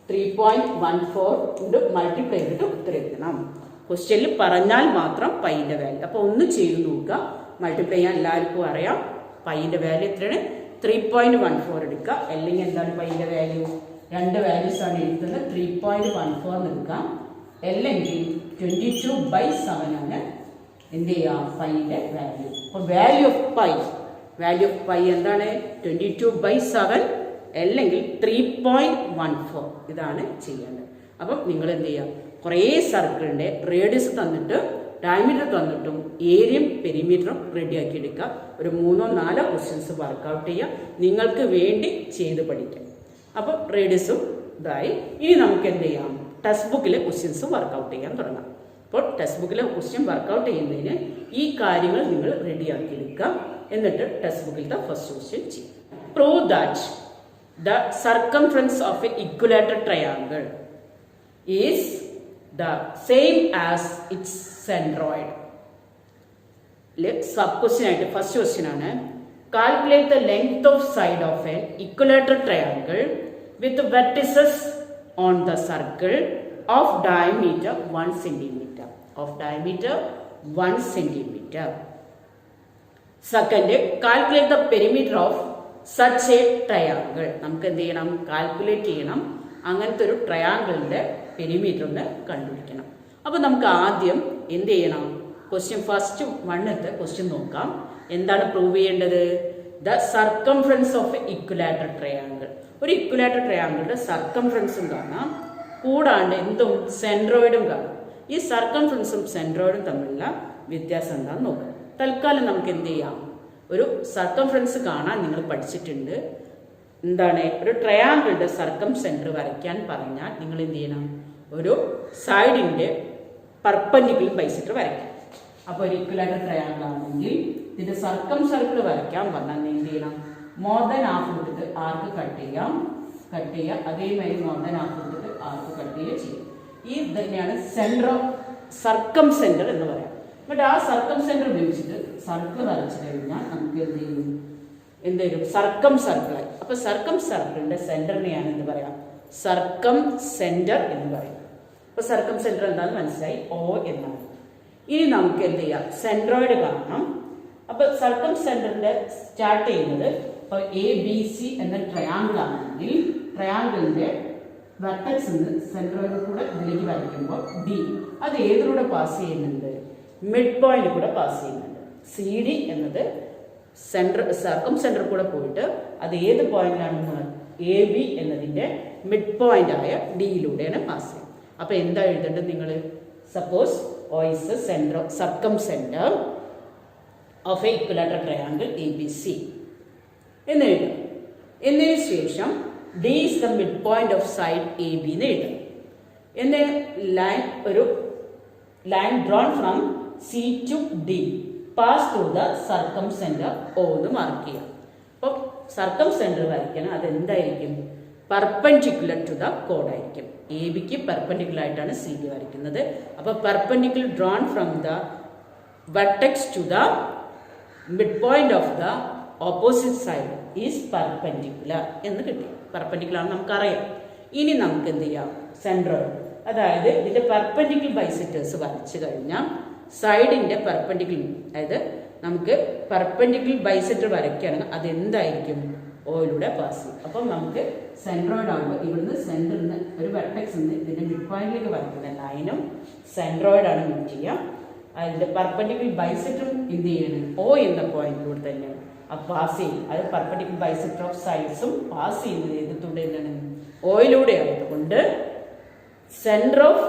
3.14 കൊണ്ട് മൾട്ടിപ്ലൈ ചെയ്തിട്ട് ഉത്തരം എഴുതണം. ക്വസ്റ്റ്യനിൽ പറഞ്ഞാൽ മാത്രം പൈൻ്റെ വാല്യൂ. അപ്പോൾ ഒന്ന് ചെയ്ത് നോക്കുക. മൾട്ടിപ്ലൈ ചെയ്യാൻ എല്ലാവർക്കും അറിയാം. പൈൻ്റെ വാല്യൂ എത്രയാണ് 3.14 എടുക്കുക. അല്ലെങ്കിൽ എന്താണ് പൈൻ്റെ വാല്യൂ, 2 വാല്യൂസ് ആണ് എഴുതുന്നത്. 3.14 എടുക്കാം. അല്ലെങ്കിൽ 22/7 ആണ് എന്ത് ചെയ്യുക പൈൻ്റെ വാല്യൂ. അപ്പോൾ വാല്യൂ ഓഫ് പൈ എന്താണ് 22/7 അല്ലെങ്കിൽ 3.14. ഇതാണ് ചെയ്യേണ്ടത്. അപ്പം നിങ്ങൾ എന്ത് ചെയ്യുക, കുറേ സർക്കിളിൻ്റെ റേഡിയസ് തന്നിട്ട് ഡയമീറ്റർ തന്നിട്ടും ഏരിയയും പെരിമീറ്ററും റെഡിയാക്കി എടുക്കുക. ഒരു 3-4 ക്വസ്റ്റ്യൻസ് വർക്കൗട്ട് ചെയ്യുക. നിങ്ങൾക്ക് വേണ്ടി ചെയ്ത് പഠിക്കാം. അപ്പം റേഡിയസും ഇതായി. ഇനി നമുക്ക് എന്ത് ചെയ്യാം, ടെക്സ്റ്റ് ബുക്കിലെ ക്വസ്റ്റ്യൻസ് വർക്കൗട്ട് ചെയ്യാൻ തുടങ്ങാം. അപ്പോൾ ടെക്സ്റ്റ് ബുക്കിലെ ക്വസ്റ്റ്യൻ വർക്കൗട്ട് ചെയ്യുന്നതിന് ഈ കാര്യങ്ങൾ നിങ്ങൾ റെഡിയാക്കി എടുക്കുക. എന്നിട്ട് ടെക്സ്റ്റ് ബുക്കിലത്തെ ഫസ്റ്റ് ക്വസ്റ്റ്യൻ ചെയ്യും. Prove that the circumference of A ഇക്വലാറ്റർ triangle is the same as its centroid. Sub question ആയിട്ട് ഫസ്റ്റ് ക്വസ്റ്റ്യൻ ആണ്, calculate the length of side of N ഇക്വലാറ്റർ triangle with vertices on the circle of diameter 1 centimetre. Second, calculate the perimeter of such A triangle. നമുക്ക് എന്ത് ചെയ്യണം, calculate ചെയ്യണം അങ്ങനത്തെ ഒരു ട്രയാങ്കിളിന്റെ perimeter ഒന്ന് കണ്ടുപിടിക്കണം. അപ്പോൾ നമുക്ക് ആദ്യം എന്ത് ചെയ്യണം, ക്വസ്റ്റ്യൻ ഫസ്റ്റ് 1ത്തെ ക്വസ്റ്റ്യൻ നോക്കാം. എന്താണ് പ്രൂവ് ചെയ്യേണ്ടത്, the circumference of A ഇക്വലാറ്റർ triangle. ഒരു ഇക്വലാറ്റർ ട്രയാങ്കിളിന്റെ സർക്കംഫറൻസും കാണാം, കൂടാണ്ട് എന്തും സെൻട്രോയിഡും കാണാം. ഈ സർക്കംഫറൻസും സെൻട്രോയിഡും തമ്മിലുള്ള വ്യത്യാസം എന്താണെന്ന് നോക്കാം. തൽക്കാലം നമുക്ക് എന്ത് ചെയ്യാം, ഒരു സർക്കംഫറൻസ് കാണാൻ നിങ്ങൾ പഠിച്ചിട്ടുണ്ട്. എന്താണ്, ഒരു ട്രയാങ്കിളിന്റെ സർക്കം സെന്റർ വരയ്ക്കാൻ പറഞ്ഞാൽ നിങ്ങൾ എന്ത് ചെയ്യണം, ഒരു സൈഡിന്റെ പെർപെൻഡിക്കുലർ ബൈസെക്ടർ വരയ്ക്കാം. അപ്പോൾ ഒരു ഇക്വലാറ്റർ ട്രയാങ്കിൾ ആണെങ്കിൽ ഇതിന്റെ സർക്കം സർക്കിൾ വരയ്ക്കാൻ പറഞ്ഞാൽ എന്ത് ചെയ്യണം, മോർ ദാൻ ഹാഫ് എടുത്തിട്ട് ആർക്ക് കട്ട് ചെയ്യുക, അതേമാതിരി മോർ ദാൻ ഹാഫ് എടുത്തിട്ട് ആർക്ക് കട്ട് ചെയ്യും. ഈ തന്നെയാണ് സെന്റർ ഓഫ് സർക്കം സെന്റർ എന്ന് പറയാം. എന്നിട്ട് ആ സർക്കം സെന്റർ ഉപയോഗിച്ചിട്ട് സർക്കിൾ വരച്ചു കഴിഞ്ഞാൽ നമുക്ക് എന്ത് വരും, സർക്കം സർക്കിളായി. അപ്പൊ സർക്കം സർക്കിളിന്റെ സെന്ററിനെയാണ് എന്ത് പറയാം, സർക്കം സെന്റർ എന്ന് പറയും. അപ്പൊ സർക്കം സെന്റർ എന്താണെന്ന് മനസ്സിലായി, O എന്നാണ്. ഇനി നമുക്ക് എന്ത് ചെയ്യാം, സെൻട്രോയിഡ് കാണണം. അപ്പൊ സർക്കം സെന്ററിന്റെ സ്റ്റാർട്ട് ചെയ്യുന്നത് അപ്പോൾ ABC എന്ന ട്രയാങ്കിൾ ആണെങ്കിൽ ട്രയാങ്കിളിന്റെ വെർട്ടെക്സ് സെൻട്രോയിഡ് കൂടെ ഇതിലേക്ക് വരയ്ക്കുമ്പോൾ D അത് ഏതിലൂടെ പാസ് ചെയ്യുന്നുണ്ട്? മിഡ് പോയിന്റ് കൂടെ പാസ് ചെയ്യുന്നുണ്ട്. CD എന്നത് സർക്കം സെന്റർ കൂടെ പോയിട്ട് അത് ഏത് പോയിന്റിലാണ്? AB എന്നതിന്റെ മിഡ് പോയിന്റ് ആയ ഡിയിലൂടെയാണ് പാസ് ചെയ്യുന്നത്. അപ്പൊ എന്താ എഴുതേണ്ടത് നിങ്ങൾ? Suppose O is the circumcenter of a equilateral triangle ABC എന്ന് എഴുതാം. എന്നതിന് ശേഷം D is the midpoint of side AB എന്ന് എഴുതാം. എന്ന് ഒരു line drawn from C to D pass through the circumcentre O എന്ന് മാർക്ക് ചെയ്യാം. അപ്പോൾ സർക്കംസെന്റർ വരയ്ക്കണം. അതെന്തായിരിക്കും? പെർപെൻഡിക്കുലർ ടു ദ കോഡ് ആയിരിക്കും. AB-ക്ക് പെർപെൻഡിക്കുലർ ആയിട്ടാണ് CD വരയ്ക്കുന്നത്. അപ്പോൾ perpendicular drawn from the vertex to the mid point of the opposite side is perpendicular എന്ന് കിട്ടി. പെർപെൻഡിക്കുലർ ആണെന്ന് നമുക്കറിയാം. ഇനി നമുക്ക് എന്ത് ചെയ്യാം? സെൻട്രോയിഡ്, അതായത് ഇതിന്റെ പെർപെൻഡിക്കുലർ ബൈസെക്ടേഴ്സ് വരച്ചു കഴിഞ്ഞാൽ സൈഡിന്റെ പെർപെൻഡിക്കുലർ, അതായത് നമുക്ക് പെർപെൻഡിക്കുലർ ബൈസെക്ടർ വരയ്ക്കുകയാണെങ്കിൽ അതെന്തായിരിക്കും? ഓയിലൂടെ പാസ് ചെയ്യും. അപ്പം നമുക്ക് സെൻട്രോയിഡ് ആകുമ്പോൾ ഇവിടുന്ന് സെന്ററിൽ നിന്ന് ഒരു വെർട്ടെക്സ് ഇതിന്റെ മിഡ് പോയിന്റിലേക്ക് വരയ്ക്കുന്ന ലൈനും സെൻട്രോയിഡ് ആണ് മീറ്റ് ചെയ്യുക. അതിന്റെ പെർപെൻഡിക്കുലർ ബൈസെക്ടറും എന്ത് ചെയ്യണം? O എന്ന പോയിന്റിലൂടെ തന്നെയാണ് പാസ് ചെയ്യും. അത് പെർപെൻഡിക്കുലർ ബൈസെക്ടർ ഓഫ് സൈഡ്സും പാസ് ചെയ്യുന്നത് ഏതിലൂടെ തന്നെയാണ്? ഓയിലൂടെ ആയതുകൊണ്ട് സെന്റർ ഓഫ്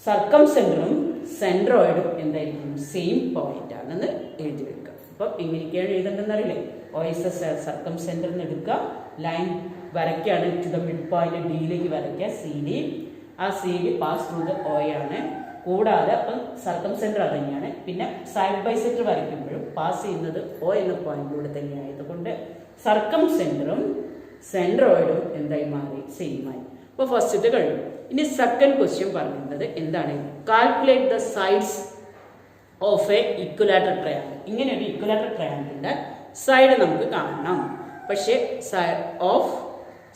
സർക്കംസെന്ററും സെൻട്രോയിഡും എന്തായിരിക്കും? സെയിം പോയിന്റ് ആണെന്ന് എഴുതി വെക്കുക. അപ്പം എങ്ങനെയൊക്കെയാണ് എഴുതേണ്ടതെന്ന് അറിയില്ലേ? O is the circumcenter എന്ന് എടുക്കുക, ലൈൻ വരയ്ക്കുകയാണ് ടു ദ മിഡ് പോയിന്റ് ഡിയിലേക്ക് വരയ്ക്കുക. CD ആ CD pass through the O ആണ്. കൂടാതെ അപ്പം സർക്കംസെന്റർ അത് തന്നെയാണ്. പിന്നെ സൈഡ് ബൈസെക്ടർ വരയ്ക്കുമ്പോഴും പാസ് ചെയ്യുന്നത് O എന്ന പോയിന്റിലൂടെ തന്നെയായതുകൊണ്ട് സർക്കംസെന്ററും സെൻട്രോയിഡും എന്തായി മാറി? സെയിം ആയി. അപ്പോൾ ഫസ്റ്റത്തെ കഴിഞ്ഞു. ഇനി സെക്കൻഡ് ക്വസ്റ്റ്യൻ പറയുന്നത് എന്താണ്? Calculate the sides of A ഇക്വലാറ്റർ triangle. ഇങ്ങനെ ഒരു ഇക്വലാറ്റർ ട്രയാങ്കിളിന്റെ സൈഡ് നമുക്ക് കാണണം. പക്ഷേ of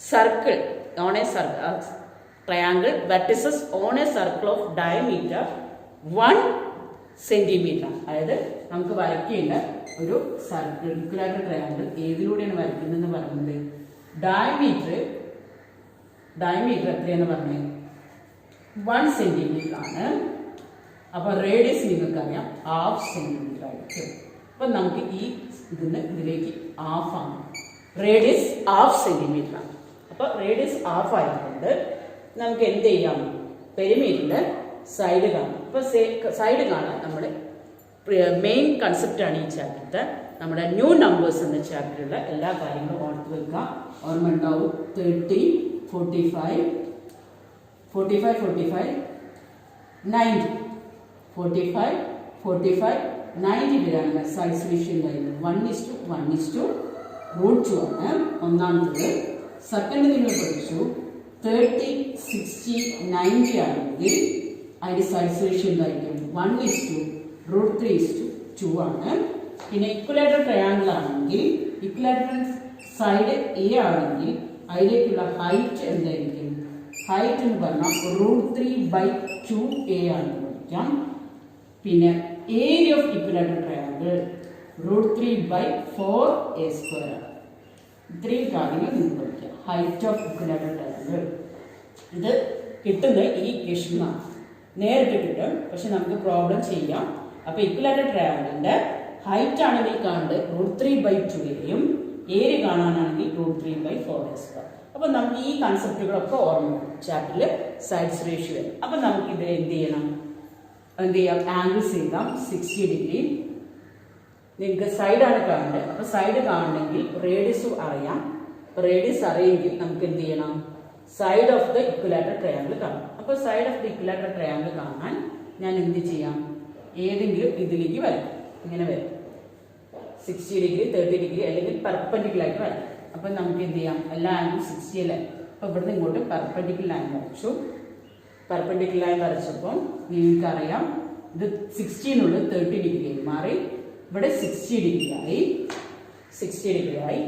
circle on A triangle vertices on A circle of diameter 1 centimetre. അതായത് നമുക്ക് വരയ്ക്കേണ്ട ഒരു സർക്കിൾ ഇക്വലാറ്റർ ട്രയാങ്കിൾ ഏതിലൂടെയാണ് വരയ്ക്കുന്നതെന്ന് പറയുന്നത്? ഡയമീറ്റർ എത്രയെന്ന് പറഞ്ഞത്? 1 സെന്റിമീറ്റർ ആണ്. അപ്പോൾ റേഡിയസ് നിങ്ങൾക്കറിയാം 1/2 സെന്റിമീറ്റർ ആയിരിക്കും. അപ്പം നമുക്ക് ഈ ഇതിലേക്ക് 1/2 ആണ്. റേഡിയസ് 1/2 സെന്റിമീറ്റർ ആണ്. അപ്പോൾ റേഡിയസ് 1/2 ആയതുകൊണ്ട് നമുക്ക് എന്ത് ചെയ്യാം? പെരിമീറ്ററിന്റെ സൈഡ് കാണാം. അപ്പോൾ സൈഡ് കാണാൻ നമ്മൾ മെയിൻ കൺസെപ്റ്റാണ് ഈ ചാപ്റ്റർ. നമ്മുടെ ന്യൂ നമ്പേഴ്സ് എന്ന ചാപ്റ്ററിലുള്ള എല്ലാ കാര്യങ്ങളും ഓർത്ത് വെക്കുക. ഓർമ്മ ഉണ്ടാവും. 30, 45, 90, 45, 90 വരെയാണ് സൈഡ് സൊല്യൂഷൻ കഴിയുന്നത്. 1:1:√2 ആണ് ഒന്നാമത്തത്. സെക്കൻഡ് നിങ്ങൾ പഠിച്ചു 30, 60, 90 ആണെങ്കിൽ അതിന്റെ സൈഡ് സൊല്യൂഷൻ കഴിക്കും 1:√3:2 ആണ്. പിന്നെ ഇക്വലാറ്റർ ട്രയാങ്കിൾ ആണെങ്കിൽ ഇക്വലാറ്റർ സൈഡ് A ആണെങ്കിൽ അതിലേക്കുള്ള ഹൈറ്റ് എന്തായിരിക്കും? ഹൈറ്റ് എന്ന് പറഞ്ഞാൽ √3/2A ആണ് പഠിക്കാം. പിന്നെ ഏരിയ ഓഫ് ഇക്വലാറ്റർ ട്രയാങ്കിൾ √3/4A² ആണ്. ഇത്രയും കാര്യങ്ങൾ നിങ്ങൾ പഠിക്കാം. ഹൈറ്റ് ഓഫ് ഇക്വലാറ്റർ ട്രയാങ്കിൾ ഇത് കിട്ടുന്നത് ഈ ഇക്വേഷനാണ്. നേരിട്ട് കിട്ടും, പക്ഷെ നമുക്ക് പ്രോബ്ലം ചെയ്യാം. അപ്പോൾ ഇക്വലാറ്റർ ട്രയാങ്കിളിന്റെ ഹൈറ്റ് ആണെങ്കിൽ കാണുന്നത് √3/2A ഏരിയ കാണാനാണെങ്കിൽ √3/4A². അപ്പോൾ നമുക്ക് ഈ കൺസെപ്റ്റുകളൊക്കെ ഓർമ്മ ചാപ്റ്ററിൽ സൈഡ്സ് റേഷ്യോ വരും. അപ്പോൾ നമുക്ക് ഇത് എന്ത് ചെയ്യണം? എന്ത് ചെയ്യാം? ആംഗിൾസ് എഴുതാം. 60 ഡിഗ്രി നിങ്ങൾക്ക് സൈഡാണ് കാണേണ്ടത്. അപ്പോൾ സൈഡ് കാണണമെങ്കിൽ റേഡിയസും അറിയാം. അപ്പോൾ റേഡിയസ് അറിയെങ്കിൽ നമുക്ക് എന്ത് ചെയ്യണം? സൈഡ് ഓഫ് ദ ഇക്വലാറ്റർ ട്രയാങ്കിൾ കാണാം. അപ്പോൾ സൈഡ് ഓഫ് ദ ഇക്വലാറ്റർ ട്രയാങ്കിൾ കാണാൻ ഞാൻ എന്ത് ചെയ്യാം? ഏതെങ്കിലും ഇതിലേക്ക് വരാം. ഇങ്ങനെ വരും. 60 ഡിഗ്രി, 30 ഡിഗ്രി അല്ലെങ്കിൽ പെർപെൻഡിക്കുലർ ആയിട്ട് വരാം. അപ്പം നമുക്ക് എന്ത് ചെയ്യാം? എല്ലാ ആംഗിളും 60 അല്ലേ? അപ്പോൾ ഇവിടുന്ന് ഇങ്ങോട്ട് പെർപെൻഡിക്കുലർ ലൈൻ വരച്ചു. പെർപെൻഡിക്കുലർ ലൈൻ വരച്ചപ്പോൾ നിങ്ങൾക്കറിയാം ഇത് 60 എന്നുള്ളത് 30 ഡിഗ്രി ആയി മാറി. ഇവിടെ 60 ഡിഗ്രി ആയി.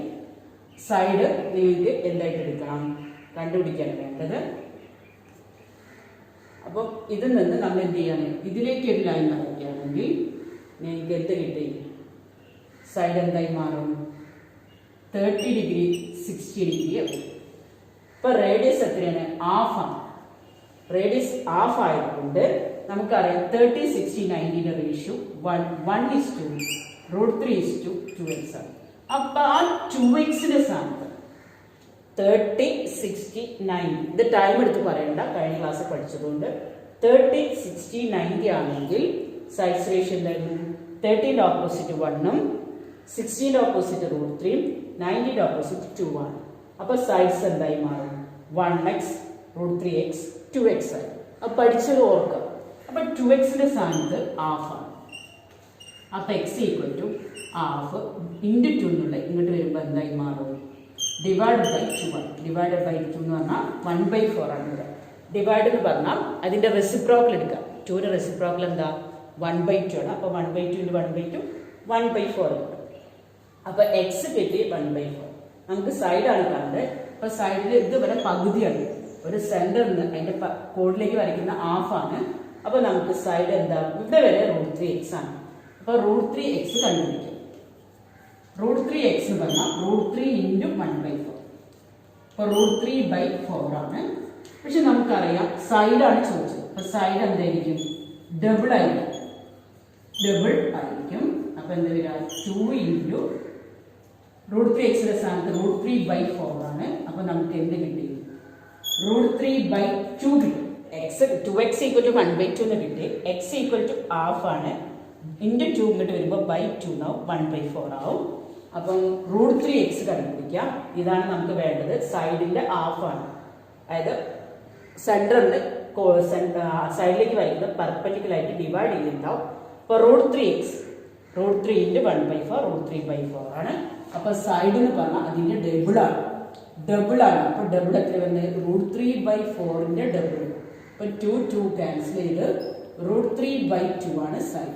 സൈഡ് നിങ്ങൾക്ക് എന്തായിട്ട് എടുക്കണം? കണ്ടുപിടിക്കാൻ വേണ്ടത്. അപ്പം ഇതിൽ നിന്ന് നമ്മൾ എന്ത് ചെയ്യാണ്? ഇതിലേക്ക് ഒരു ലൈൻ വരയ്ക്കുകയാണെങ്കിൽ നിങ്ങൾക്ക് എന്ത് കിട്ടി? സൈഡ് എന്തായി മാറും? 30 ഡിഗ്രി 60 ഡിഗ്രി വരും. ഇപ്പോൾ റേഡിയസ് എത്രയാണ്? ഹാഫാണ്. റേഡിയസ് ഹാഫ് ആയതുകൊണ്ട് നമുക്കറിയാം 30, 60, 90 റേഷ്യോ 1:√3:2x ആണ്. അപ്പോൾ ആ 2xന്റെ സ്ഥാനത്ത് 30, 60, 90 ഇത് ടൈം എടുത്ത് പറയണ്ട, കഴിഞ്ഞ ക്ലാസ് പഠിച്ചതുകൊണ്ട് 30, 60, 90 ആണെങ്കിൽ സൈഡ്സ് റേഷ്യോ എന്തായിരുന്നു? 30ന്റെ ഓപ്പോസിറ്റ് 1ഉം 60ന്റെ ഓപ്പോസിറ്റ് √3ഉം 90ന്റെ ഓപ്പോസിറ്റ് 2 ആണ്. അപ്പോൾ സൈഡ്സ് എന്തായി മാറും? 1x, √3x, 2x ആയി. അപ്പോൾ പഠിച്ചത് ഓർക്കുക. അപ്പോൾ 2xന്റെ സ്ഥാനത്ത് ഹാഫാണ്. അപ്പോൾ x equal to half into 2 എന്നുള്ള ഇങ്ങോട്ട് വരുമ്പോൾ എന്തായി മാറും? ഡിവൈഡ് ബൈ 2 ആണ്. ഡിവൈഡ് ബൈ 2 എന്ന് പറഞ്ഞാൽ 1/4 ആണ് ഇവിടെ. ഡിവൈഡ് എന്ന് പറഞ്ഞാൽ അതിൻ്റെ റെസിപ്രോക്കൽ എടുക്കാം. 2ന്റെ റെസിപ്രോക്കൽ എന്താ? 1/2 ആണ്. അപ്പോൾ 1/2 × 1/2 1/4 കിട്ടും. അപ്പോൾ എക്സ് കിട്ടി 1/4. നമുക്ക് സൈഡാണ് കാണുന്നത്. അപ്പോൾ സൈഡിൽ ഇതുവരെ പകുതിയാണ്. ഒരു സെൻറ്ററിന് അതിൻ്റെ കോഡിലേക്ക് വരയ്ക്കുന്ന ഹാഫാണ്. അപ്പോൾ നമുക്ക് സൈഡ് എന്താ? ഇവിടെ വരെ √3x ആണ്. അപ്പോൾ √3x കണ്ടുപിടിക്കും. √3x എന്ന് പറഞ്ഞാൽ √3 × 1/4. അപ്പോൾ √3/4 ആണ്. പക്ഷെ നമുക്കറിയാം സൈഡാണ് ചോദിച്ചത്. അപ്പോൾ സൈഡ് എന്തായിരിക്കും? ഡബിൾ ആയിരിക്കും. അപ്പോൾ എന്താ വരിക? 2 × √3xന്റെ സ്ഥാനത്ത് √3/4 ആണ്. അപ്പോൾ നമുക്ക് എന്ത് കിട്ടി? √3/2 കിട്ടും. 2x ഈക്വൽ ടു 1/2 എന്ന് കിട്ടി. x ഈക്വൽ ടു ഹാഫ് ആണ്. ഇൻറ്റു 2 ഇങ്ങോട്ട് വരുമ്പോൾ /2 എന്നാവും, 1/4 ആവും. അപ്പം √3x കണ്ടുപിടിക്കാം. ഇതാണ് നമുക്ക് വേണ്ടത്. സൈഡിൻ്റെ ഹാഫാണ്. അതായത് സെൻറ്ററിന് സൈഡിലേക്ക് വരയ്ക്കുന്നത് പെർപെൻഡിക്കുലറായിട്ട് ഡിവൈഡ് ചെയ്യുന്നുണ്ടാവും. അപ്പോൾ √3x √3 × 1/4 √3/4 ആണ്. അപ്പോൾ സൈഡ് എന്ന് പറഞ്ഞാൽ അതിൻ്റെ ഡബിളാണ്. അപ്പോൾ ഡബിൾ എത്ര വരുന്നത്? √3/4ന്റെ ഡബിൾ. അപ്പോൾ 2 ക്യാൻസൽ ചെയ്ത് √3/2 ആണ് സൈഡ്.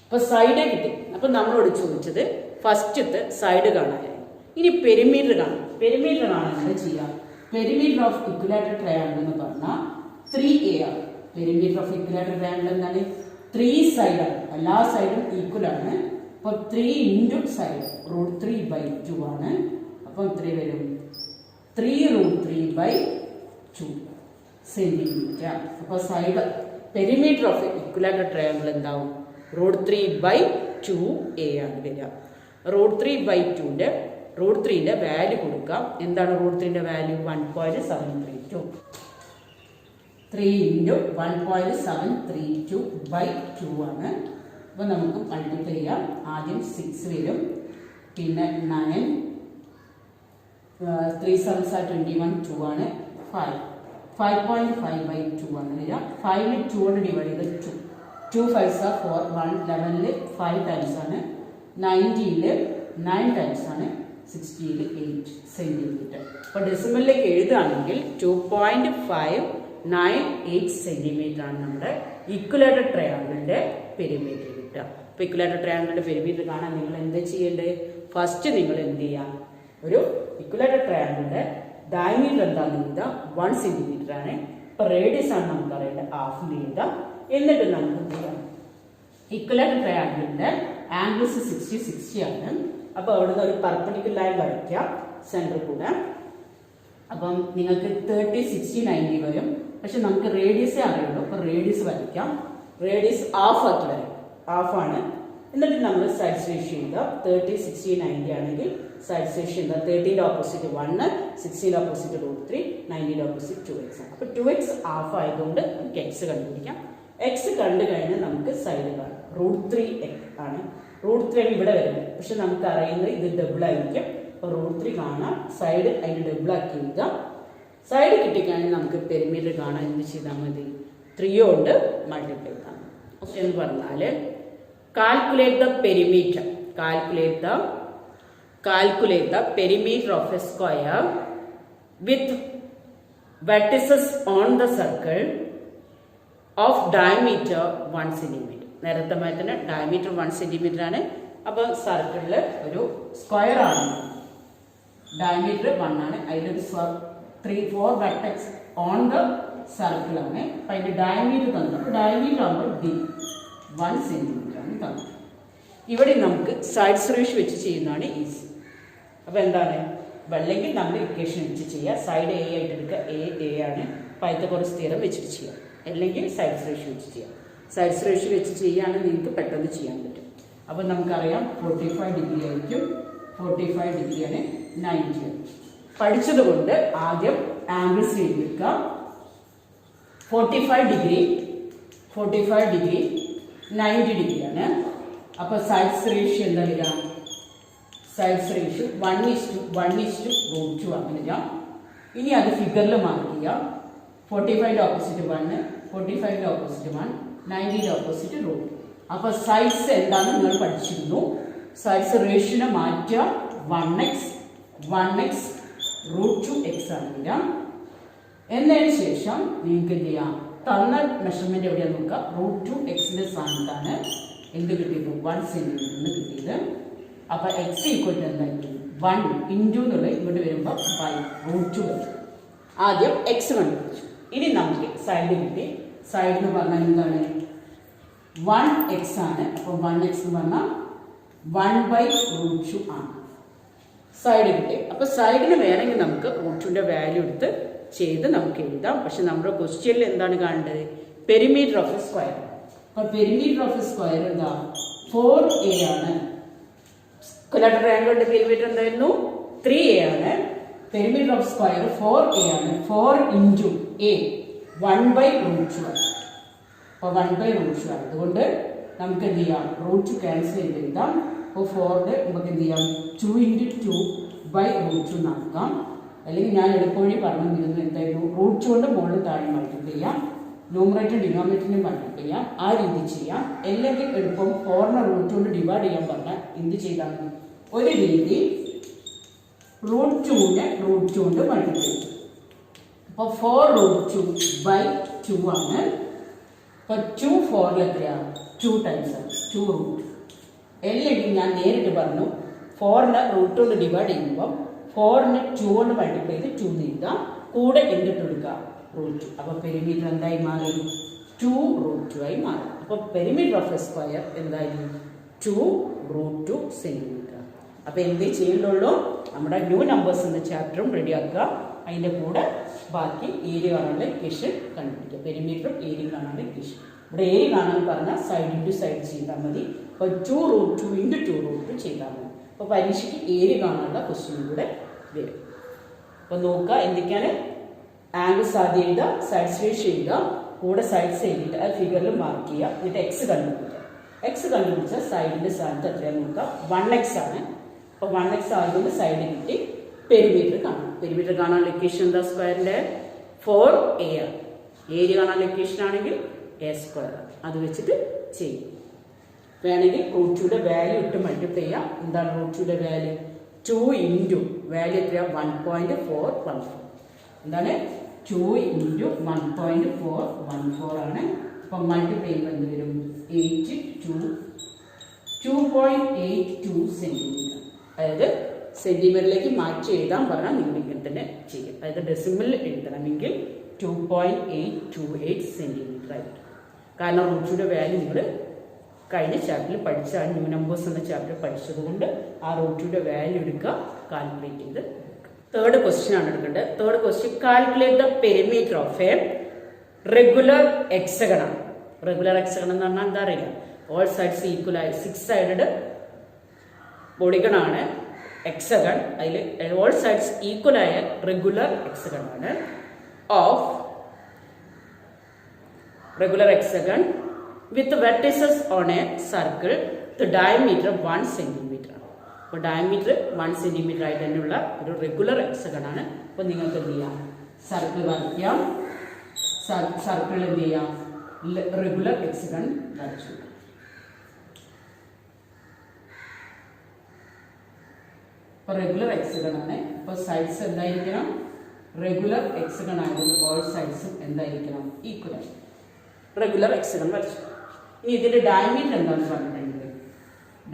അപ്പോൾ സൈഡ് കിട്ടി. അപ്പോൾ നമ്മളോട് ചോദിച്ചത് ഫസ്റ്റത്തെ സൈഡ് കാണാനായി. ഇനി പെരിമീറ്റർ കാണാം. പെരിമീറ്റർ കാണാൻ എന്താ ചെയ്യാം? പെരിമീറ്റർ ഓഫ് ഇക്വിലാറ്ററൽ ട്രയാങ്കിൾ എന്ന് പറഞ്ഞാൽ 3a ആണ്. പെരിമീറ്റർ ഓഫ് ഇക്വിലാറ്ററൽ ട്രയാങ്കിൾ എന്താണ്? 3 സൈഡാണ്. എല്ലാ സൈഡും ഈക്വൽ ആണ്. അപ്പോൾ 3 × സൈഡ് √3/2 ആണ്. അപ്പം 3 വരും 3√3/2 സെന്റിമീറ്റർ. അപ്പോൾ side perimeter of equilateral triangle എന്താവും? √3/2a ആണ് വരിക. √3/2ന്റെ വാല്യൂ കൊടുക്കാം. എന്താണ് √3ന്റെ വാല്യൂ? 1.732. 3 × 1.732/2 ആണ്. അപ്പോൾ നമുക്ക് മൾട്ടിപ്ലൈ ചെയ്യാം. ആദ്യം 6 വരും, പിന്നെ 9, 3 7s are 21, 2 ആണ്, 5.5/2 ആണ് വരിക. 5 2 കൊണ്ട് ഡിവൈഡ് ചെയ്ത് 2 5s are 4, 1 11 5 ടൈംസ് ആണ്, 90 9 ടൈംസ് ആണ്, 60 8 സെന്റിമീറ്റർ. അപ്പോൾ ഡെസിമലിലേക്ക് എഴുതുകയാണെങ്കിൽ 2.598 സെന്റിമീറ്റർ ആണ് നമ്മുടെ ഇക്വിലാറ്ററൽ ട്രയാങ്കിളിന്റെ പെരിമീറ്റർ കിട്ടുക. അപ്പോൾ ഇക്വിലാറ്ററൽ ട്രയാങ്കിളിന്റെ പെരിമീറ്റർ കാണാൻ നിങ്ങൾ എന്താ ചെയ്യേണ്ടത്? ഫസ്റ്റ് നിങ്ങൾ എന്ത് ചെയ്യുക? ഒരു ഇക്വിലാറ്ററൽ ട്രയാങ്കിളിന്റെ ഡയമീറ്റർ എന്താണെന്ന് എഴുതാം. 1 സെന്റിമീറ്റർ ആണ്. ഇപ്പോൾ റേഡിയസ് ആണ് നമുക്ക് അറിയേണ്ടത്, ഹാഫ് എഴുതാം. എന്നിട്ട് നമുക്ക് എന്ത് ചെയ്യാം? ഇക്വിലാറ്ററൽ ട്രയാങ്കിളിന്റെ ആംഗിൾസ് 60 60 ആണ്. അപ്പോൾ അവിടുന്ന് ഒരു പെർപെൻഡിക്കുലർ ലൈൻ വരയ്ക്കാം സെന്ററിൽ കൂടെ. അപ്പം നിങ്ങൾക്ക് 30 60 90 വരും. പക്ഷെ നമുക്ക് റേഡിയസേ അറിയുള്ളൂ. അപ്പോൾ റേഡിയസ് വരയ്ക്കാം. റേഡിയസ് ഹാഫ് ആക്കി വരും, ഹാഫാണ്. എന്നിട്ട് നമ്മൾ സൈഡ്സ് റേഷ്യോ എഴുതാം. 30 60 90 ആണെങ്കിൽ സൈഡ്സ് റേഷ്യോ എന്താ? 30ന്റെ ഓപ്പോസിറ്റ് 1, 60ന്റെ ഓപ്പോസിറ്റ് √3, 90ന്റെ ഓപ്പോസിറ്റ് 2x ആണ്. അപ്പോൾ 2x ഹാഫ് ആയതുകൊണ്ട് നമുക്ക് എക്സ് കണ്ടുപിടിക്കാം. എക്സ് കണ്ടു കഴിഞ്ഞാൽ നമുക്ക് സൈഡ് കാണാം. √3x ആണ്. √3 ഇവിടെ വരുന്നത്. പക്ഷെ നമുക്ക് അറിയുന്നത് ഇത് ഡബിൾ ആയിരിക്കും. അപ്പോൾ √3 കാണാം. സൈഡ് അതിന് ഡബിൾ ആക്കി എഴുതാം. സൈഡ് കിട്ടിക്കഴിഞ്ഞാൽ നമുക്ക് പെരിമീറ്റർ കാണാൻ എന്ത് ചെയ്താൽ മതി? 3 കൊണ്ട് മൾട്ടിപ്ലൈ ചെയ്താൽ മതി. എന്ന് പറഞ്ഞാൽ calculate the perimeter. Calculate the perimeter of a square with vertices on the circle of diameter 1 cm. നേരത്തെ തന്നെ ഡയമീറ്റർ 1 സെന്റിമീറ്റർ ആണ്. അപ്പോൾ സർക്കിളിൽ ഒരു സ്ക്വയർ ആണ്, ഡയമീറ്റർ 1 ആണ്. അതിലൊരു 3-4 വെർട്ടെക്സ് ഓൺ ദ സർക്കിൾ ആണ്. അപ്പോൾ അതിൻ്റെ ഡയമീറ്റർ തന്നു. അപ്പോൾ ഡയമീറ്റർ ആകുമ്പോൾ d 1 സെന്റിമീറ്റർ ആണ് തന്നത്. ഇവിടെ നമുക്ക് സൈഡ്സ് റേഷ്യോ വെച്ച് ചെയ്യുന്നതാണ് ഈസി. അപ്പോൾ എന്താണ് അല്ലെങ്കിൽ നമ്മൾ ഇക്വേഷൻ വെച്ച് ചെയ്യുക. സൈഡ് എ ആയിട്ട് എടുക്കുക. എ ആണ്. പൈത്തഗോറസ് തിയറം വെച്ചിട്ട് ചെയ്യാം. അല്ലെങ്കിൽ സൈഡ്സ് റേഷ്യോ വെച്ച് ചെയ്യാം. സൈഡ്സ് റേഷ്യോ വെച്ച് ചെയ്യുകയാണെങ്കിൽ നിങ്ങൾക്ക് പെട്ടെന്ന് ചെയ്യാൻ പറ്റും. അപ്പോൾ നമുക്കറിയാം 45 ഡിഗ്രി ആയിരിക്കും. 45 ഡിഗ്രിയാണ് 90. പഠിച്ചത് കൊണ്ട് ആദ്യം ആംഗിൾസ് എഴുതിയിരിക്കുക. 45 ഡിഗ്രി 90 ഡിഗ്രിയാണ്. അപ്പോൾ സൈഡ്സ് റേഷ്യോ എന്താ വരിക? സൈഡ്സ് റേഷ്യോ 1:1:√2 അങ്ങനെ വരാം. ഇനി അത് ഫിഗറിൽ മാർക്ക് ചെയ്യാം. 45ന്റെ ഓപ്പോസിറ്റ് 1, 45ന്റെ ഓപ്പോസിറ്റ് 1, 90ന്റെ ഓപ്പോസിറ്റ് √2. അപ്പോൾ സൈഡ്സ് എന്താണെന്ന് നിങ്ങൾ പഠിച്ചിരുന്നു. സൈഡ്സ് റേഷ്യോനെ മാറ്റുക. 1x √2x ആണ് വരാം. എന്നതിന് ശേഷം നിങ്ങൾക്ക് എന്ത് ചെയ്യാം? തന്ന മെഷർമെന്റ് എവിടെയാന്ന് നോക്കുക. √2xന്റെ സ്ഥാനത്താണ് എന്ത് കിട്ടിയത്? 1 സെന്റിമീറ്റർ കിട്ടിയത്. അപ്പൊ x ഈക്വൽ ടു എന്തായിരിക്കും? 1 ഇൻറ്റു എന്നുള്ളത് ഇങ്ങോട്ട് വരുമ്പോൾ √2 വരും. ആദ്യം x കണ്ടുപിടിച്ചു. ഇനി നമുക്ക് സൈഡ് കിട്ടി. സൈഡ് എന്ന് പറഞ്ഞാൽ എന്താണ്? 1x ആണ്. അപ്പോൾ 1x എന്ന് പറഞ്ഞാൽ 1/√2 ആണ്. സൈഡ് കിട്ടി. അപ്പോൾ സൈഡിന് വേണമെങ്കിൽ നമുക്ക് √2ന്റെ വാല്യൂ എടുത്ത് ചെയ്ത് നമുക്ക് എഴുതാം. പക്ഷെ നമ്മുടെ ക്വസ്റ്റ്യനിൽ എന്താണ് കാണേണ്ടത്? Perimeter of A square. അപ്പോൾ പെരിമീറ്റർ ഓഫ് എ സ്ക്വയർ എന്താ? 4a ആണ്. സ്ക്വയർ ട്രയാങ്കിളിന്റെ പെരിമീറ്റർ എന്തായിരുന്നു? 3a ആണ്. പെരിമീറ്റർ ഓഫ് സ്ക്വയർ 4a ആണ്. 4 ഇൻറ്റു a 1/√2 ആണ്. അപ്പോൾ 1/√2 ആണ്. അതുകൊണ്ട് നമുക്ക് എന്ത് ചെയ്യാം? √2 ക്യാൻസൽ ചെയ്ത് എഴുതാം. അപ്പോൾ 4 നമുക്ക് എന്ത് ചെയ്യാം? 2 ഇൻറ്റു 2/√2 നടക്കാം. അല്ലെങ്കിൽ ഞാൻ എളുപ്പവഴി പറഞ്ഞു തരുന്നത് എന്തായിരുന്നു? √2 കൊണ്ട് മുകളിൽ താഴെ മൾട്ടിപ്ലൈ ചെയ്യാം. ന്യൂമറേറ്റർ ഡിനോമിനേറ്ററിനെ മൾട്ടിപ്ലൈ ചെയ്യാം. ആ രീതി ചെയ്യാം. അല്ലെങ്കിൽ എളുപ്പം 4നെ √2 കൊണ്ട് ഡിവൈഡ് ചെയ്യാൻ പറഞ്ഞാൽ എന്ത് ചെയ്താൽ ഒരു രീതി √2നെ √2 കൊണ്ട് മൾട്ടിപ്ലൈ ചെയ്യും. അപ്പോൾ 4√2/2 ആണ്. അപ്പോൾ 2 4 എത്രയാണ്? 2 ടൈംസ് ആണ്. 2√2. അല്ലെങ്കിൽ ഞാൻ നേരിട്ട് പറഞ്ഞു 4നെ √2 കൊണ്ട് ഡിവൈഡ് ചെയ്യുമ്പോൾ 4നെ 2 കൊണ്ട് മൾട്ടിപ്ലൈ ചെയ്ത് 2 നീക്കുക. കൂടെ എന്തിട്ട് കൊടുക്കുക? √2. അപ്പോൾ പെരിമീറ്റർ എന്തായി മാറി? 2√2 ആയി മാറി. അപ്പോൾ പെരിമീറ്റർ ഓഫ് എ സ്ക്വയർ എന്തായാലും 2√2 സെന്റിമീറ്റർ. അപ്പോൾ എന്തേ ചെയ്യേണ്ടുള്ളൂ? നമ്മുടെ ന്യൂ നമ്പേഴ്സ് എന്ന ചാപ്റ്ററും റെഡിയാക്കുക. അതിൻ്റെ കൂടെ ബാക്കി ഏരിയ കാണാനുള്ള ഇക്വേഷൻ കണ്ടുപിടിക്കുക. പെരിമീറ്ററും ഏരിയ കാണാനുള്ള ഇക്വേഷൻ. ഇവിടെ ഏരിയ കാണാൻ പറഞ്ഞാൽ സൈഡ് ഇൻറ്റു സൈഡ് ചെയ്താൽ മതി. അപ്പോൾ 2√2 ഇൻറ്റു 2√2 ചെയ്താൽ മതി. അപ്പോൾ പരീക്ഷയ്ക്ക് ഏരിയ കാണാനുള്ള ക്വസ്റ്റ്യൻ കൂടെ വരും. അപ്പോൾ നോക്കുക എന്തൊക്കെയാണ് ആംഗിൾസ് ആദ്യം എഴുതുക. സൈഡ്സ് റേഷ്യോ എഴുതുക. കൂടെ സൈഡ്സ് എഴുതിയിട്ട് അത് ഫിഗറിൽ മാർക്ക് ചെയ്യുക. എന്നിട്ട് എക്സ് കണ്ടുപിടിക്കുക. എക്സ് കണ്ടുപിടിച്ചാൽ സൈഡിൻ്റെ സ്ഥാനത്ത് എത്രയാണെന്ന് നോക്കുക. 1x ആണ്. അപ്പോൾ 1x ആയതുകൊണ്ട് സൈഡ് കിട്ടി. പെരിമീറ്റർ കാണാം. പെരിമീറ്റർ കാണാനുള്ള ഇക്വേഷൻ എന്താ? സ്ക്വയറിൻ്റെ 4a ആണ്. ഏരിയ കാണാനുള്ള ഇക്വേഷൻ ആണെങ്കിൽ a². അത് വെച്ചിട്ട് ചെയ്യും. വേണമെങ്കിൽ √2ന്റെ വാല്യൂ ഇട്ട് മൾട്ടിപ്ലൈ ചെയ്യാം. എന്താണ് √2ന്റെ വാല്യൂ? 2 ഇൻറ്റു വാല്യൂ എത്രയാണ്? 1.414. എന്താണ്? 2 ഇൻറ്റു 1.414 ആണ്. അപ്പം മൾട്ടിപ്ലൈ ചെയ്യുമ്പോൾ എന്ത് വരും? 2.82 സെന്റിമീറ്റർ. അതായത് സെന്റിമീറ്ററിലേക്ക് മാറ്റി എഴുതാൻ പറഞ്ഞാൽ നിങ്ങൾ ഇങ്ങനെ തന്നെ ചെയ്യും. അതായത് ഡെസിമൽ എഴുതണമെങ്കിൽ 2.828 സെന്റിമീറ്റർ ആയിരിക്കും. കാരണം √2ന്റെ വാല്യൂ നിങ്ങൾ കഴിഞ്ഞ ചാപ്റ്ററിൽ പഠിച്ച ന്യൂ നമ്പേഴ്സ് എന്ന ചാപ്റ്റർ പഠിച്ചതുകൊണ്ട് ആ √2ന്റെ വാല്യൂ എടുക്കുക, കാൽക്കുലേറ്റ് ചെയ്ത്. തേർഡ് ക്വസ്റ്റ്യൻ ആണ് എടുക്കേണ്ടത്. Third question, calculate the perimeter of A regular hexagon ആണ്. റെഗുലർ ഹെക്സഗൺ എന്ന് പറഞ്ഞാൽ എന്താ അറിയില്ല? ഓൾ സൈഡ്സ് ഈക്വൽ ആയ 6 സൈഡഡ് പോളിഗൺ ആണ് ഹെക്സഗൺ. അതിൽ ഓൾ സൈഡ്സ് ഈക്വൽ ആയ റെഗുലർ ഹെക്സഗൺ ആണ്. Of regular hexagon with vertices on a circle, the diameter 1 centimeter. അപ്പോൾ ഡയമീറ്റർ 1 സെന്റിമീറ്റർ ആയിട്ട് തന്നെയുള്ള ഒരു റെഗുലർ ഹെക്സഗൺ ആണ്. അപ്പോൾ നിങ്ങൾക്ക് എന്ത് ചെയ്യാം? സർക്കിൾ വരയ്ക്കാം. സർക്കിൾ എന്ത് ചെയ്യാം? റെഗുലർ ഹെക്സഗൺ വരച്ചു. അപ്പോൾ റെഗുലർ ഹെക്സഗൺ ആണ്. അപ്പോൾ സൈഡ്സ് എന്തായിരിക്കണം? റെഗുലർ ഹെക്സഗൺ ആയതുകൊണ്ട് ഓൾ സൈഡ്സും എന്തായിരിക്കണം? ഈക്വൽ ആയി. റെഗുലർ ഹെക്സഗൺ വരച്ചു. ഇനി ഇതിന്റെ ഡയമീറ്റർ എന്താണെന്ന് പറഞ്ഞിട്ടുണ്ടെങ്കിൽ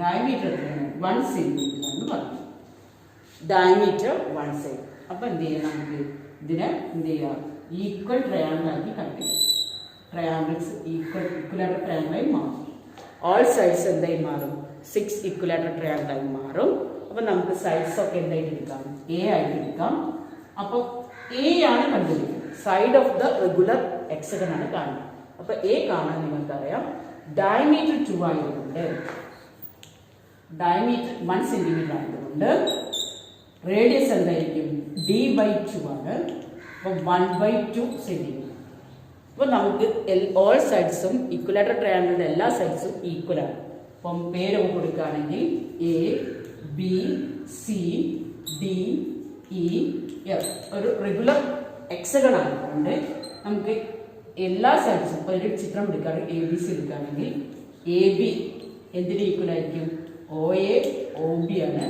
ഡയമീറ്റർ എത്രയാണ്? 1 സെന്റിമീറ്റർ എന്ന് പറഞ്ഞു. Diameter 1 centimetre. അപ്പൊ എന്ത് ചെയ്യാം? നമുക്ക് ഇതിനെ എന്ത് ചെയ്യാം? ഈക്വൽ ട്രയാങ്കിൾ ആക്കി കട്ട് ചെയ്യാം. ട്രയാങ്കിൾസ് ഈക്വലായിട്ട് ട്രയാങ്കിളായി മാറും. ഓൾ സൈഡ്സ് എന്തായി മാറും? 6 ഈക്വലായിട്ട് ട്രയാങ്കിളായി മാറും. അപ്പോൾ നമുക്ക് സൈഡ്സ് ഒക്കെ എന്തായിട്ട് എടുക്കാം? എ ആയിട്ട് എടുക്കാം. അപ്പോൾ എ ആണ് കണ്ടുപിടിക്കുന്നത്. Side of the regular hexagon ആണ് കാണുന്നത്. അപ്പോൾ എ കാണാൻ നിങ്ങൾക്കറിയാം. ഡയമീറ്റർ 2 ആയതുകൊണ്ട്, ഡയമീറ്റർ 1 സെന്റിമീറ്റർ ആയതുകൊണ്ട് റേഡിയസ് എന്തായിരിക്കും? d/2 ആണ്. അപ്പോൾ 1/2 സെന്റിമീറ്റർ. അപ്പോൾ നമുക്ക് ഓൾ സൈഡ്സും ഇക്വലാറ്ററൽ ട്രയാങ്കിളിന്റെ എല്ലാ സൈഡ്സും ഈക്വൽ ആണ്. അപ്പം പേര് കൊടുക്കുകയാണെങ്കിൽ A B C D E F ഒരു റെഗുലർ ഹെക്സഗൺ ആയതുകൊണ്ട് നമുക്ക് എല്ലാ സൈഡ്സും, ഇപ്പോൾ ഒരു ചിത്രം എടുക്കുകയാണെങ്കിൽ എ ബി സി എടുക്കുകയാണെങ്കിൽ എ ബി എന്തിന് ഈക്വൽ ആയിരിക്കും? ഒ എ ഒ ബി ആണ്.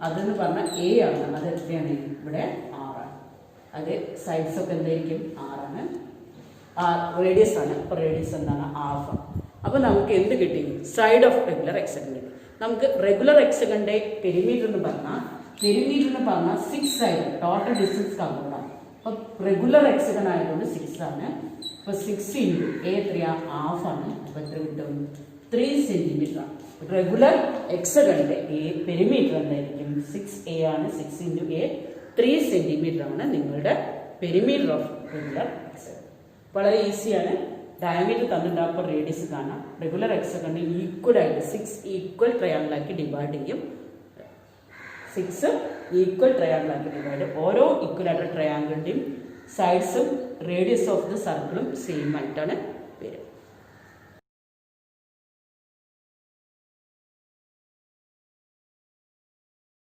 അതെന്ന് പറഞ്ഞാൽ എ ആണ്. അത് എത്രയാണ്? ഇവിടെ 6 ആണ്. അത് സൈഡ്സ് ഒക്കെ എന്തായിരിക്കും? 6 ആണ്. റേഡിയസ് ആണ്. അപ്പോൾ റേഡിയസ് എന്താണ്? ഹാഫ്. അപ്പോൾ നമുക്ക് എന്ത് കിട്ടി? സൈഡ് ഓഫ് റെഗുലർ ഹെക്സഗൺ കിട്ടി. നമുക്ക് റെഗുലർ ഹെക്സഗണിന്റെ പെരിമീറ്റർ എന്ന് പറഞ്ഞാൽ 6 ആയിരുന്നു. ടോട്ടൽ ഡിസ്റ്റൻസ് കൗണ്ടാണ്. അപ്പോൾ റെഗുലർ ഹെക്സഗൺ ആയതുകൊണ്ട് 6 ആണ്. അപ്പോൾ 6 ഇൻറ്റു എ എത്രയാ? ഹാഫ് ആണ്. അപ്പോൾ എത്ര കിട്ടും? 3 സെന്റിമീറ്റർ ആണ്. റെഗുലർ ഹെക്സഗണിന്റെ പെരിമീറ്റർ എന്തായിരിക്കും? 6a ആണ്. 6 ഇൻറ്റു എ 3 സെന്റിമീറ്റർ ആണ് നിങ്ങളുടെ പെരിമീറ്റർ ഓഫ് റെഗുലർ ഹെക്സഗൺ. വളരെ ഈസിയാണ്. ഡയമീറ്റർ തന്നിട്ടുണ്ടാകും. അപ്പോൾ റേഡിയസ് കാണാം. റെഗുലർ ഹെക്സഗണിന് ഈക്വൽ ആയിട്ട് 6 ഈക്വൽ ട്രയാങ്കിളാക്കി ഡിവൈഡ് ചെയ്യും. 6 ഈക്വൽ ട്രയാങ്കിളാക്കി ഡിവൈഡ്. ഓരോ ഇക്വലാറ്ററൽ ട്രയാങ്കിളിൻ്റെയും സൈഡ്സും റേഡിയസ് ഓഫ് ദ സർക്കിളും സെയിം ആയിട്ടാണ് വരും.